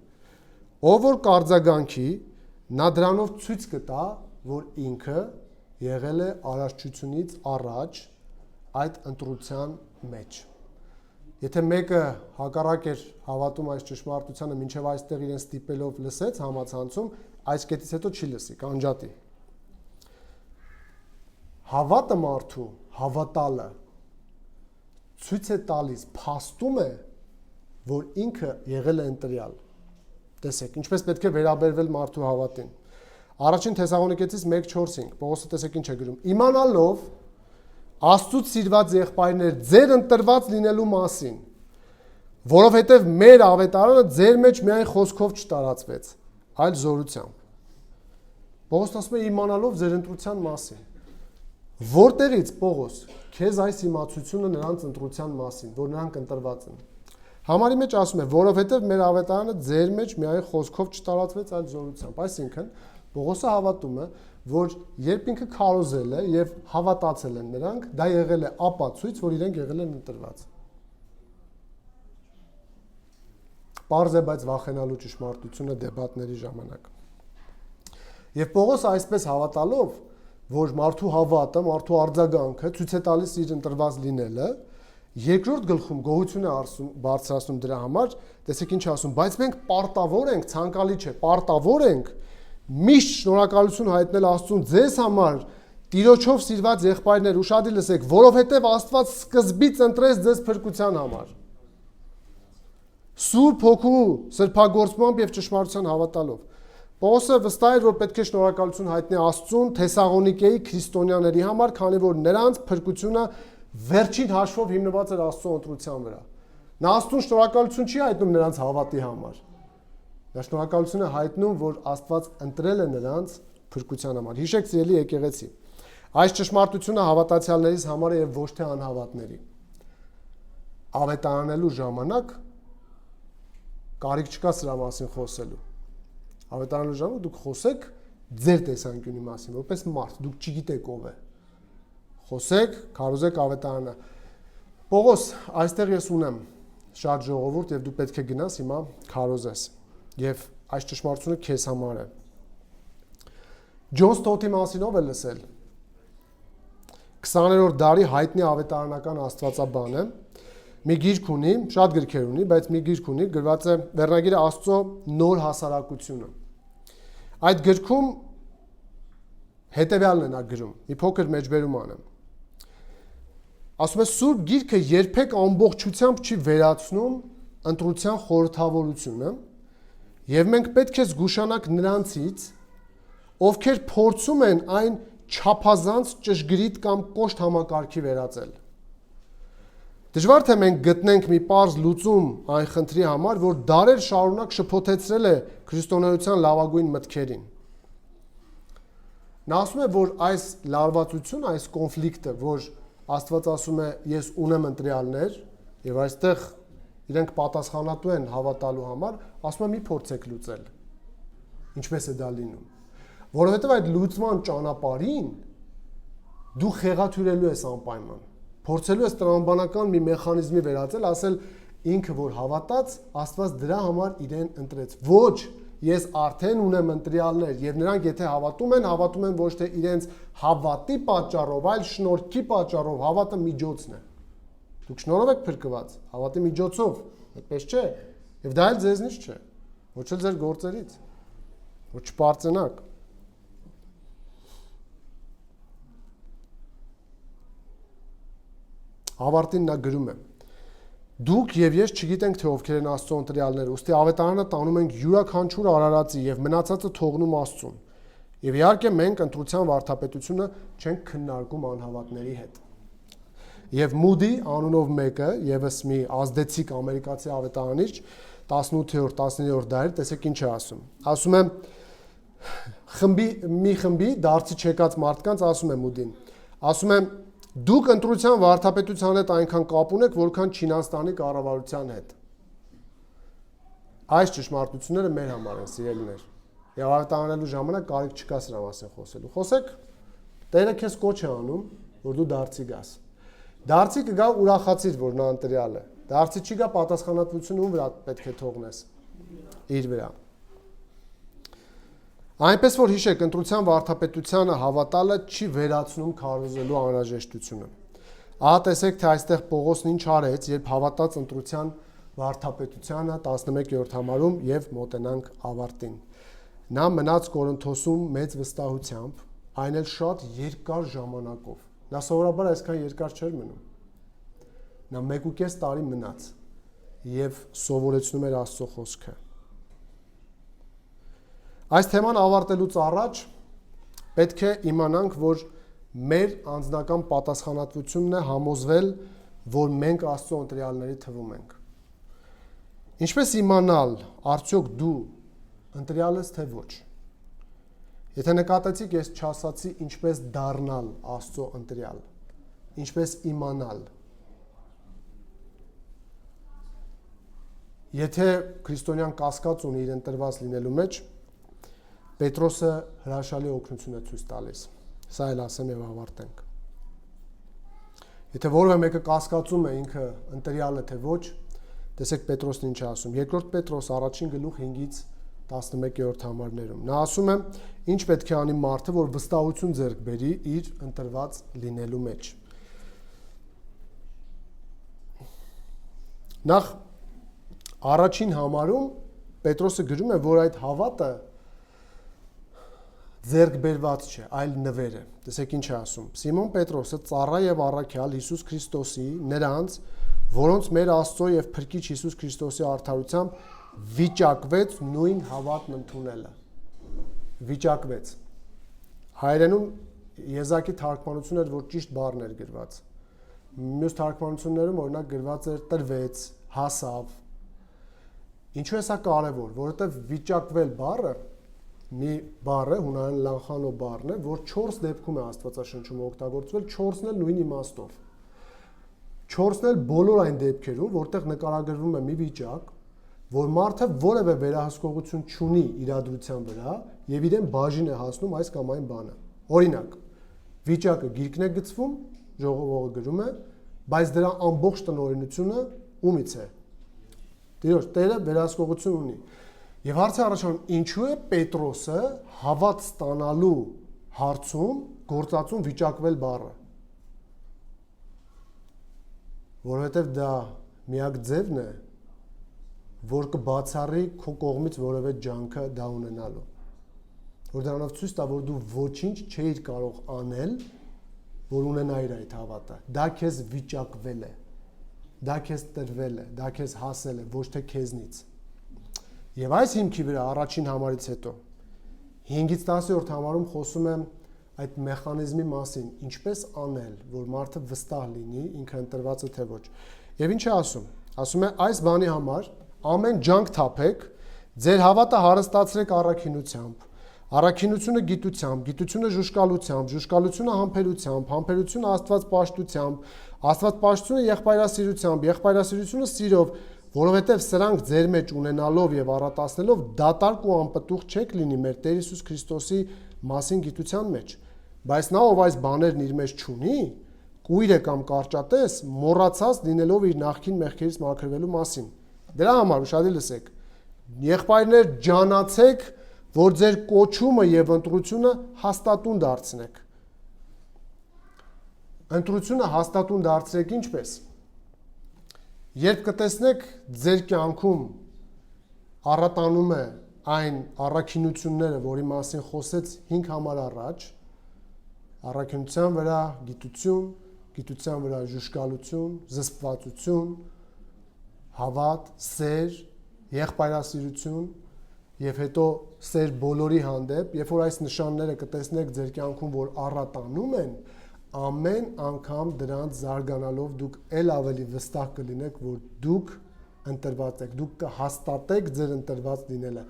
Ով որ կարձագանքի, նա դրանով ցույց կտա, որ ինքը եղել է առողջությունից առաջ այդ ընտրության մեջ։ Եթե մեկը հակառակ էր հավատում այս ճշմարտությանը, մինչև այստեղ իրեն ստիպելով լսեց համացանցում, այս կետից հետո չի լսի, կանջատի։ Հավատը մարդու, հավատալը ցույց է տալիս, փաստում է, որ ինքը եղել է ընտրյալ։ Տեսեք, ինչպես պետք է վերաբերվել մարդու հավատին։ Առաջին Թեսաղոնիկեցիս 1:4-5 Պողոսը տեսեք ինչ է գրում. Իմանալով Աստծուց սիրված եղբայրներ ձեր ընտրված լինելու մասին, որովհետև մեր ավետարանը ձեր մեջ միայն խոսքով չտարածվեց, այլ զորությամբ։ Պողոսն ասում է իմանալով ձեր ընտրության մասին։ Որտեղից Պողոս քեզ այս իմացությունը նրանց ընտրության մասին, որ նրանք ընտրված են։ Համարի մեջ ասում է, որովհետև մեր ավետարանը ձեր մեջ միայն խոսքով չտարածվեց, այլ զորությամբ։ Այսինքն Պողոսը հավատում է, որ երբ ինքը քարոզել է եւ հավատացել են նրանք, դա եղել է ապացույց, որ իրենք եղել են ընտրված։ Պարզ է, բայց վախենալու ճշմարտությունը դեբատների ժամանակ։ Եվ Պողոսը այսպես հավատալով, որ մարդու հավատը, մարդու արձագանքը ցույց է տալիս իր ընտրված լինելը, երկրորդ գլխում գոհություն է բարձրացնում դրա համար, տեսեք ինչ ասում, բայց մենք պարտավոր ենք, ցանկալի չէ, պարտավոր ենք միշտ շնորհակալություն հայտնել Աստծուն ձեզ համար, Տիրոջով սիրված եղբայրներ, ուշադիր լսեք, որովհետև Աստված սկզբից ընտրեց ձեզ փրկության համար։ Սուրբ Հոգու սրբագործմամբ եւ ճշմարտության հավատալով։ Պողոսը վստահ էր, որ պետք է շնորհակալություն հայտնի Աստծուն Թեսաղոնիկեի քրիստոնյաների համար, քանի որ նրանց փրկությունը վերջին հաշվով հիմնված էր Աստծո ընտրության վրա։ Նա Աստծուն շնորհակալություն չի հայտնում նրանց հավատի համար։ Նա շնորհակալություն է հայտնում, որ Աստված ընտրել է նրանց փրկության համար։ Հիշեք, սիրելի եկեղեցի, այս ճշմարտությունը հավատացյալներից համար է եւ ոչ թե անհավատների։ Ավետարանելու ժամանակ կարիք չկա սրա մասին խոսելու։ Ավետարանելու ժամանակ դուք խոսեք ձեր տեսանկյունի մասին, որպես մարդ, դուք չգիտեք ով է։ Խոսեք, քարոզեք ավետարանը։ Պողոս, այստեղ ես ունեմ շատ ժողովուրդ եւ դու պետք է գնաս հիմա քարոզես։ Եվ այս ճշմարտությունը քեզ համար է։ Ջոն Սթոթի մասին ով է լսել։ 20-րդ դարի հայտնի ավետարանական աստվածաբան է։ Մի գիրք ունի, շատ գրքեր ունի, բայց մի գիրք ունի, գրված է վերնագիրը Աստծո նոր հասարակությունը։ Այդ գրքում հետևյալն է նա գրում, մի փոքր մեջբերում անեմ։ Ասում է Սուրբ Գիրքը երբեք ամբողջությամբ չի վերացնում ընտրության խորհրդավորությունը, եւ մենք պետք է զգուշանանք նրանցից, ովքեր փորձում են այն չափազանց ճշգրիտ կամ կոշտ համակարգի վերածել։ Դժվար թե մենք գտնենք մի պարզ լուծում այն խնդրի համար, որ դարեր շարունակ շփոթեցրել է քրիստոնեության լավագույն մտքերին։ Նա ասում է, որ այս լարվածությունը, այս կոնֆլիկտը, որ Աստված ասում է, ես ունեմ ընտրյալներ, եւ այստեղ իրենք պատասխանատու են հավատալու համար, ասում է մի փորձեք լուծել։ Ինչպես է դա լինում։ Որովհետեւ այդ լուծման ճանապարհին դու խեղաթյուրելու ես անպայման։ Փորձելու ես տրամաբանական մի մեխանիզմի վերածել, ասել ինքը որ հավատաց, Աստված դրա համար իրեն ընտրեց։ Ոչ, ես արդեն ունեմ ընտրյալներ եւ նրանք եթե հավատում են ոչ թե իրենց հավատի պատճառով, այլ շնորհքի պատճառով, հավատը միջոցն է։ Դուք շնորհով եք փրկված, հավատի միջոցով, այդպես չէ։ Եվ դա էլ ձեզնից չէ, ոչ էլ ձեր գործերից, որ չպարծենաք։ Ավարտին նա գրում է. Դուք եւ ես չգիտենք թե ովքեր են Աստծո ընտրյալները, ուստի ավետարանը տանում ենք յուրաքանչյուր արարածի եւ մնացածը թողնում Աստծուն։ Եվ իհարկե մենք ընտրության վարդապետությունը չենք քննարկում անհավատների հետ։ Եվ Մուդի անունով մեկը, եւս մի ազդեցիկ ամերիկացի ավետարանիչ 18-րդ, 19-րդ դարի, տեսեք ինչ է ասում։ Ասում է մի խմբի դարձի չեկած մարդկանց ասում է Մուդին։ Ասում է դուք ընտրության վարդապետության հետ այնքան կապ ունեք, որքան Չինաստանի կառավարության հետ։ Այս ճշմարտությունները մեր համար են, սիրելիներ։ Եվ ավետարանելու ժամանակ կարիք չկա սրա մասին խոսելու։ Խոսեք, Տերը քեզ կոչ է անում, որ դու դարձի գաս։ Դարձի կգա ուրախացիր, որ նա ընտրյալ է։ Դարձի չի գա պատասխանատվությունը ում վրա պետք է թողնես։ Իր վրա։ Այնպես որ հիշեք, ընտրության վարդապետությանը հավատալը չի վերացնում քարոզելու անհրաժեշտությունը։ Ահա տեսեք, թե այստեղ Պողոսն ինչ արեց, երբ հավատաց ընտրության վարդապետությանը 11-րդ համարում եւ մոտենանք ավարտին։ Նա մնաց Կորինթոսում մեծ վստահությամբ, այն էլ շատ երկար ժամանակով։ Նա սովորաբար այսքան երկար չէր մնում։ Նա 1.5 տարի մնաց եւ սովորեցնում էր Աստծո խոսքը։ Այս թեման ավարտելուց առաջ պետք է իմանանք, որ մեր անձնական պատասխանատվությունն է համոզվել, որ մենք Աստծո ընտրյալների թվում ենք։ Ինչպես իմանալ, արդյոք դու ընտրյալ ես թե ոչ։ Եթե նկատեցիք, ես չասացի ինչպես դառնալ Աստծո ընտրյալ, ինչպես իմանալ։ Եթե քրիստոնյան կասկած ունի իր ընտրված լինելու մեջ, Պետրոսը հրաշալի օգնություն է ցույց տալիս։ Սա էլ ասեմ եւ ավարտենք։ Եթե որևէ մեկը կասկածում է ինքը ընտրյալ է թե ոչ, տեսեք Պետրոսն ինչ է ասում։ Երկրորդ Պետրոս 1:5-ից 11-րդ համարներում։ Նա ասում է. «Ինչ պետք է անի մարդը, որ վստահություն ձեռք բերի իր ընտրված լինելու մեջ»։ Նախ առաջին համարում Պետրոսը գրում է, որ այդ հավատը ձեռք բերված չէ, այլ նվեր է։ Տեսեք ինչ է ասում։ Սիմոն Պետրոսը ծառա եւ առաքյալ Հիսուս Քրիստոսի նրանց, որոնց մեր Աստծո եւ Փրկիչ Հիսուս Քրիստոսի արդարությամբ վիճակվեց նույն հավատն ընդունելը։ Վիճակվեց։ Հայերենում եզակի թարգմանություն էր, որ ճիշտ բառն էր գրված։ Մյուս թարգմանություններում օրինակ գրված էր տրվեց, հասավ։ Ինչու է սա կարևոր, որովհետեւ վիճակվել բառը մի բառ է, հունարեն լանխանո բառն է, որ 4 դեպքում է Աստվածաշնչում օգտագործվել, 4-ն էլ նույն իմաստով։ 4-ն էլ բոլոր այն դեպքերում, որտեղ նկարագրվում է մի վիճակ, որ մարդը որևէ վերահսկողություն չունի իրադրության վրա եւ իրեն բաժին է հասնում այս կամ այն բանը։ Օրինակ, վիճակը գիրքն է գծվում, ժողովողը գրում է, բայց դրա ամբողջ տնօրինությունը ումից է։ Տիրոջ Տերը վերահսկողություն ունի։ Եվ հարցը առաջանում, ինչու է Պետրոսը հավատ ստանալու հարցում գործածում վիճակվել բառը։ Որովհետև դա միակ ձևն է, որ կբացառի քո կողմից որևէ ջանքը դա ունենալու։ Որ դրանով ցույց տա, որ դու ոչինչ չէիր կարող անել, որ ունենայիր այդ հավատը։ Դա քեզ վիճակվել է, դա քեզ տրվել է, դա քեզ հասել է, ոչ թե քեզնից։ Եվ այս հիմքի վրա առաջին համարից հետո 5-ից 10-րդ համարում խոսում եմ այդ մեխանիզմի մասին, ինչպես անել, որ մարդը վստահ լինի, ինքը ընտրված է թե ոչ։ Եվ ինչ է ասում։ Ասում է այս բանի համար ամեն ջանք թափեք, ձեր հավատը հարստացրեք առաքինությամբ, առաքինությունը գիտությամբ, գիտությունը ժուշկալությամբ, ժուշկալությունը համբերությամբ, համբերությունը աստվածպաշտությամբ, աստվածպաշտությունը եղբայրասիրությամբ, եղբայրասիրությունը սիրով, որովհետև սրանք ձեր մեջ ունենալով եւ առատացնելով դատարկ ու անպտուղ չեք լինի մեր Տեր Հիսուս Քրիստոսի մասին գիտության մեջ, բայց նա ով այս բաներն իր մեջ չունի, կույր է կամ կարճատես, մոռացած լինելով իր նախկին մեղքերից մաքրվելու մասին։ Դրա համար ուշադիր լսեք։ Եղբայրներ, ջանացեք, որ ձեր կոչումը եւ ընտրությունը հաստատուն դարձնեք։ Ընտրությունը հաստատուն դարձրեք ինչպես։ Երբ կտեսնեք ձեր կյանքում առատանում է այն առաքինությունները, որի մասին խոսեց 5 համար առաջ, առաքինության վրա գիտություն, գիտության վրա ժուշկալություն, զսպվածություն, հավատ, սեր, եղբայրասիրություն եւ հետո սեր բոլորի հանդեպ, երբ որ այս նշանները կտեսնեք ձեր կյանքում, որ առատանում են, ամեն անգամ դրանց զարգանալով դուք ել ավելի վստահ կլինեք, որ դուք ընտրված եք, դուք կհաստատեք ձեր ընտրված լինելը,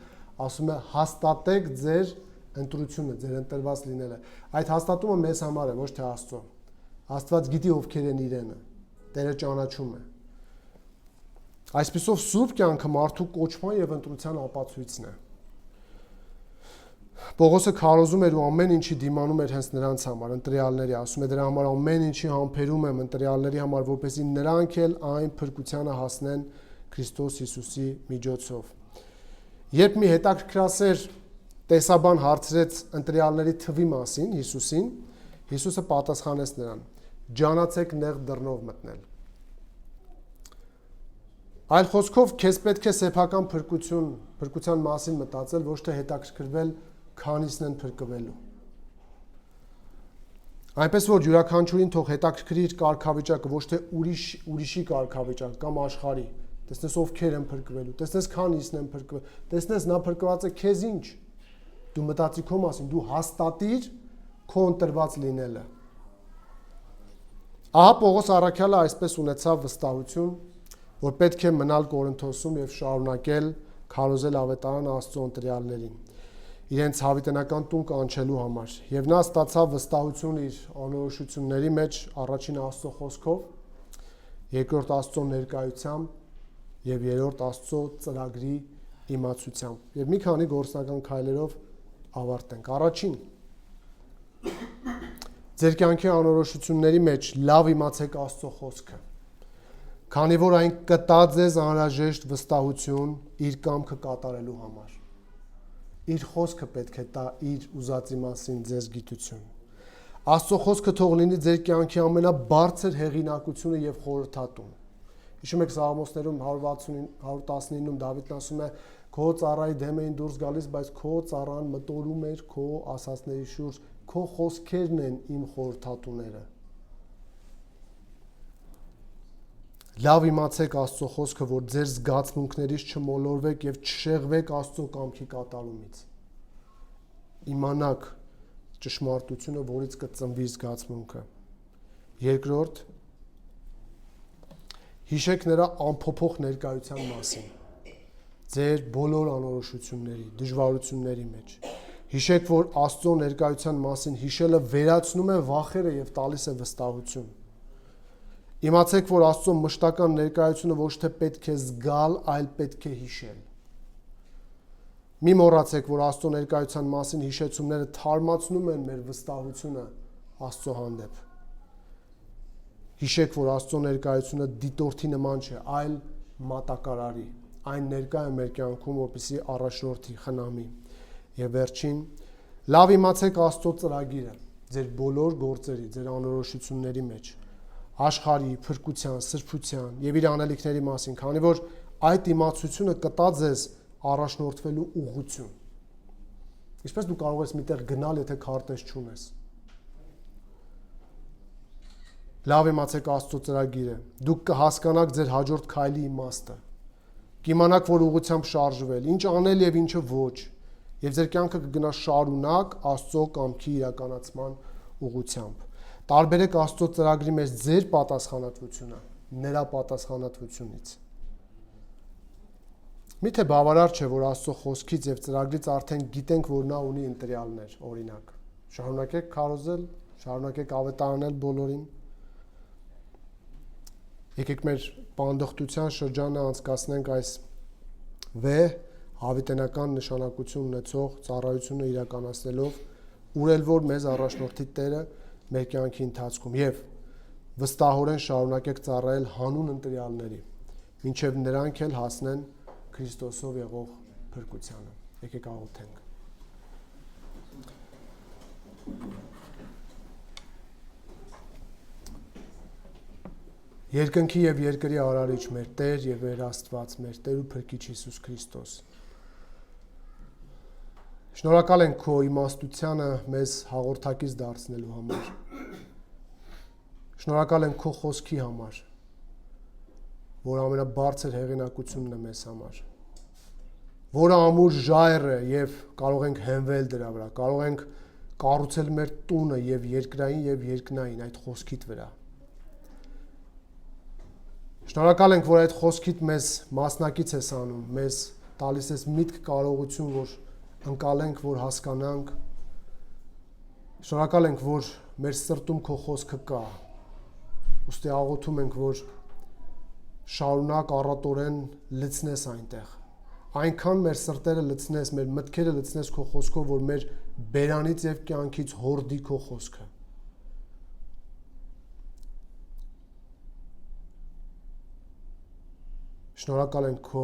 ասում է հաստատեք ձեր ընտրությունը, ձեր ընտրված լինելը։ Այդ հաստատումը մեզ համար է, ոչ թե Աստծո։ Աստված գիտի ովքեր են իրենը, Տերը ճանաչում է։ Այսպիսով սուրբ կյանքը մարդու կոչման եւ ընտրության ապացույցն է։ Պողոսը քարոզում էր ու ամեն ինչի դիմանում էր հենց նրանց համար, ընտրյալների, ասում է դրա համար ամեն ինչի համբերում եմ ընտրյալների համար, որպեսզի նրանք էլ այն փրկությանը հասնեն Քրիստոս Հիսուսի միջոցով։ Երբ մի հետաքրքրասեր տեսաբան հարցրեց ընտրյալների թվի մասին Հիսուսին, Հիսուսը պատասխանեց նրան. «Ջանացեք նեղ դռնով մտնել»։ Այլ խոսքով, քեզ պետք է սեփական փրկության մասին մտածել, ոչ թե հետաքրքրվել քանիսն են փրկվելու։ Այնպես որ յուրաքանչյուրին թող հետաքրքրի իր կարգավիճակը, ոչ թե ուրիշի կարգավիճակը կամ աշխարհի։ Տեսնես ովքեր են փրկվելու, տեսնես քանիսն են փրկվել, տեսնես նա փրկված է, քեզ ինչ։ Դու մտածի քո մասին, դու հաստատիր քո ընտրված լինելը։ Ահա Պողոս առաքյալը այսպես ունեցավ վստահություն, որ պետք է մնալ Կորինթոսում եւ շարունակել քարոզել ավետարան Աստծո ընտրյալներին իրենց հավիտենական տուն կանչելու համար։ Եվ նա ստացավ վստահություն իր անորոշությունների մեջ, առաջին Աստծո խոսքով, երկրորդ Աստծո ներկայությամբ եւ երրորդ Աստծո ծրագրի իմացությամբ։ Եվ մի քանի գործնական քայլերով ավարտենք։ Առաջին, ձեր կյանքի անորոշությունների մեջ լավ իմացեք Աստծո խոսքը, քանի որ այն կտա ձեզ անհրաժեշտ վստահություն իր կամքը կատարելու համար։ Իր խոսքը պետք է տա իր ուզածի մասին ձեզ գիտություն։ Աստծո խոսքը թող լինի ձեր կյանքի ամենաբարձր հեղինակությունը եւ խորհրդատուն։ Հիշում եք Սաղմոսներում 119-ում Դավիթն ասում է. «Քո ծառայի դեմ էին դուրս գալիս, բայց քո ծառան մտորում էր քո ասածների շուրջ, քո խոսքերն են իմ խորհրդատուները»։ Լավ իմացեք Աստծո խոսքը, որ ձեր զգացմունքներից չմոլորվեք եւ չշեղվեք Աստծո կամքի կատարումից։ Իմանաք ճշմարտությունը, որից կծնվի զգացմունքը։ Երկրորդ, հիշեք նրա անփոփոխ ներկայության մասին։ Ձեր բոլոր անորոշությունների, դժվարությունների մեջ։ Հիշեք, որ Աստծո ներկայության մասին հիշելը վերացնում է վախերը եւ տալիս է վստահություն։ Իմացեք, որ Աստծո մշտական ներկայությունը ոչ թե պետք է զգալ, այլ պետք է հիշել։ Մի մոռացեք, որ Աստծո ներկայության մասին հիշեցումները թարմացնում են մեր վստահությունը Աստծո հանդեպ։ Հիշեք, որ Աստծո ներկայությունը դիտորդի նման չէ, այլ մատակարարի։ Այն ներկա է մեր կյանքում, որպեսզի առաջնորդի, խնամի։ Եվ վերջին, լավ իմացեք Աստծո ծրագիրը ձեր բոլոր գործերի, ձեր անորոշությունների մեջ, աշխարհի, փրկության, սրբության եւ իր անելիքների մասին, քանի որ այդ իմացությունը կտա ձեզ առաջնորդվելու ուղղություն։ Ինչպես դու կարող ես միտեղ գնալ, եթե քարտեզ չունես։ Լավ իմացեք Աստծո ծրագիրը։ Դուք կհասկանաք ձեր հաջորդ քայլի իմաստը։ Կիմանաք, որ ուղղությամբ շարժվել, ինչ անել եւ ինչը ոչ, եւ ձեր կյանքը կգնա շարունակ Աստծո կամքի իրականացման ուղղությամբ։ Տարբերեք Աստծո ծրագրի մեջ ձեր պատասխանատվությունը նրա պատասխանատվությունից։ Միթե բավարար չէ, որ Աստծո խոսքից եւ ծրագրից արդեն գիտենք, որ նա ունի ընտրյալներ, օրինակ։ Շարունակեք քարոզել, շարունակեք ավետարանել բոլորին։ Եկեք մեր պանդխտության շրջանը անցկացնենք այս վեհ հավիտենական նշանակություն ունեցող ծառայությունը իրականացնելով, ուր որ մեզ առաջնորդի Տերը մեր կյանքի ընթացքում եւ վստահորեն շարունակեք ծառայել հանուն ընտրյալների, մինչեւ նրանք էլ հասնեն Քրիստոսով եղող փրկությանը։ Եկեք աղոթենք։ Երկնքի եւ երկրի արարիչ մեր Տեր եւ մեր Աստված, մեր Տեր ու Փրկիչ Հիսուս Քրիստոս։ Շնորհակալ ենք քո իմաստությանը մեզ հաղորդակից դարձնելու համար։ Շնորհակալ ենք քո խոսքի համար, որ ամենաբարձր հեղինակությունն է մեզ համար, որը ամուր ժայռ է եւ կարող ենք հենվել դրա վրա, կարող ենք կառուցել մեր տունը եւ երկրային եւ երկնային այդ խոսքիդ վրա։ Շնորհակալ ենք, որ այդ խոսքիդ մեզ մասնակից ես անում, մեզ տալիս ես միտք, կարողություն, որ ընկալենք, որ հասկանանք։ Շնորհակալ ենք, որ մեր սրտում քո խոսքը կա։ Ուստի աղոթում ենք, որ շարունակ առատորեն լցնես այնտեղ։ Այնքան մեր սրտերը լցնես, մեր մտքերը լցնես քո խոսքով, որ մեր բերանից եւ կյանքից հորդի քո խոսքը։ Շնորհակալ ենք քո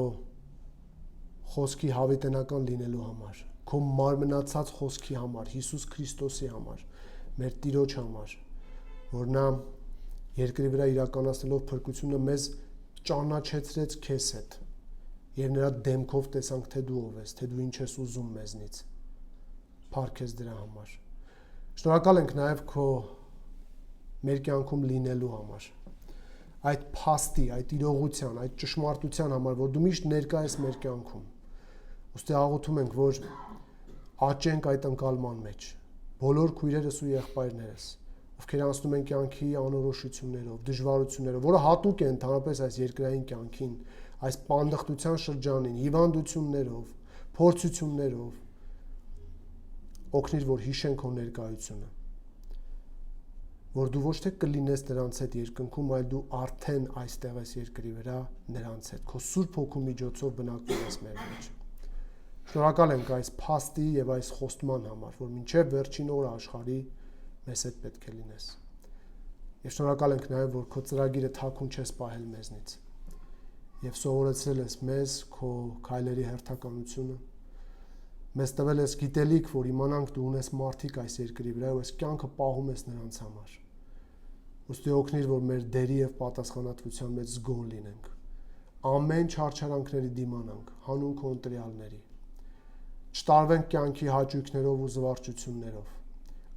խոսքի հավիտենական լինելու համար։ քո մարմնացած խոսքի համար, Հիսուս Քրիստոսի համար, մեր Տիրոջ համար, որ նա երկրի վրա իրականացնելով փրկությունը մեզ ճանաչեցրեց քեզ հետ եւ նրա դեմքով տեսանք, թե դու ով ես, թե դու ինչ ես ուզում մեզնից։ Փառք ես դրա համար։ Շնորհակալ ենք նաեւ քո մեր կյանքում լինելու համար, այդ փաստի, այդ իրողության, այդ ճշմարտության համար, որ դու միշտ ներկա ես մեր կյանքում։ Ոստի աղոթում ենք, որ աճենք այդ ընկալման մեջ, բոլոր քույրերս ու եղբայրներս, ովքեր անցնում են կյանքի անորոշություններով, դժվարություններով, որը հատուկ է ընդհանրապես այս երկրային կյանքին, այս պանդխտության շրջանին, հիվանդություններով, փորձություններով, օգնիր, որ հիշեն քո ներկայությունը, որ դու ոչ թե կլինես նրանց հետ երկնքում, այլ դու արդեն այստեղ ես երկրի վրա նրանց հետ, քո Սուրբ Հոգու միջոցով բնակվում ես մեր մեջ։ Շնորհակալ ենք այս փաստի եւ այս խոստման համար, որ մինչեւ վերջին օրը աշխարհի մեզ հետ պետք է լինես։ Եվ շնորհակալ ենք նաեւ, որ քո ծրագիրը թաքուն չես պահել մեզնից եւ սովորեցրել ես մեզ քո քայլերի հերթականությունը։ Մեզ տվել ես գիտելիք, որ իմանանք դու ունես մարդիկ այս երկրի վրա ու այս կյանքը պահում ես նրանց համար։ Ոստի օգնիր, որ մեր դերի եւ պատասխանատվության մեջ զգոն լինենք։ Ամեն չարչարանքների դիմանանք, հանուն քո ընտրյալների։ Չտարվենք կյանքի հաճույքներով ու զվարճություններով,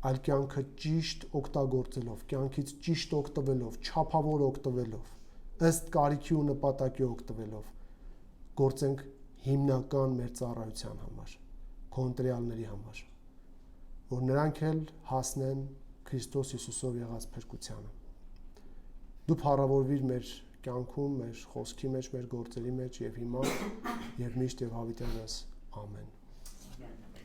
այլ կյանքը ճիշտ օգտագործելով, կյանքից ճիշտ օգտվելով, չափավոր օգտվելով, ըստ կարիքի ու նպատակի օգտվելով, գործենք հիմնական մեր ծառայության համար, քո ընտրյալների համար, որ նրանք էլ հասնեն Քրիստոս Հիսուսով եղած փրկությանը։ Դու փառավորվիր մեր կյանքում, մեր խոսքի մեջ, մեր գործերի մեջ եւ հիմա եւ միշտ եւ հավիտյանս ամեն։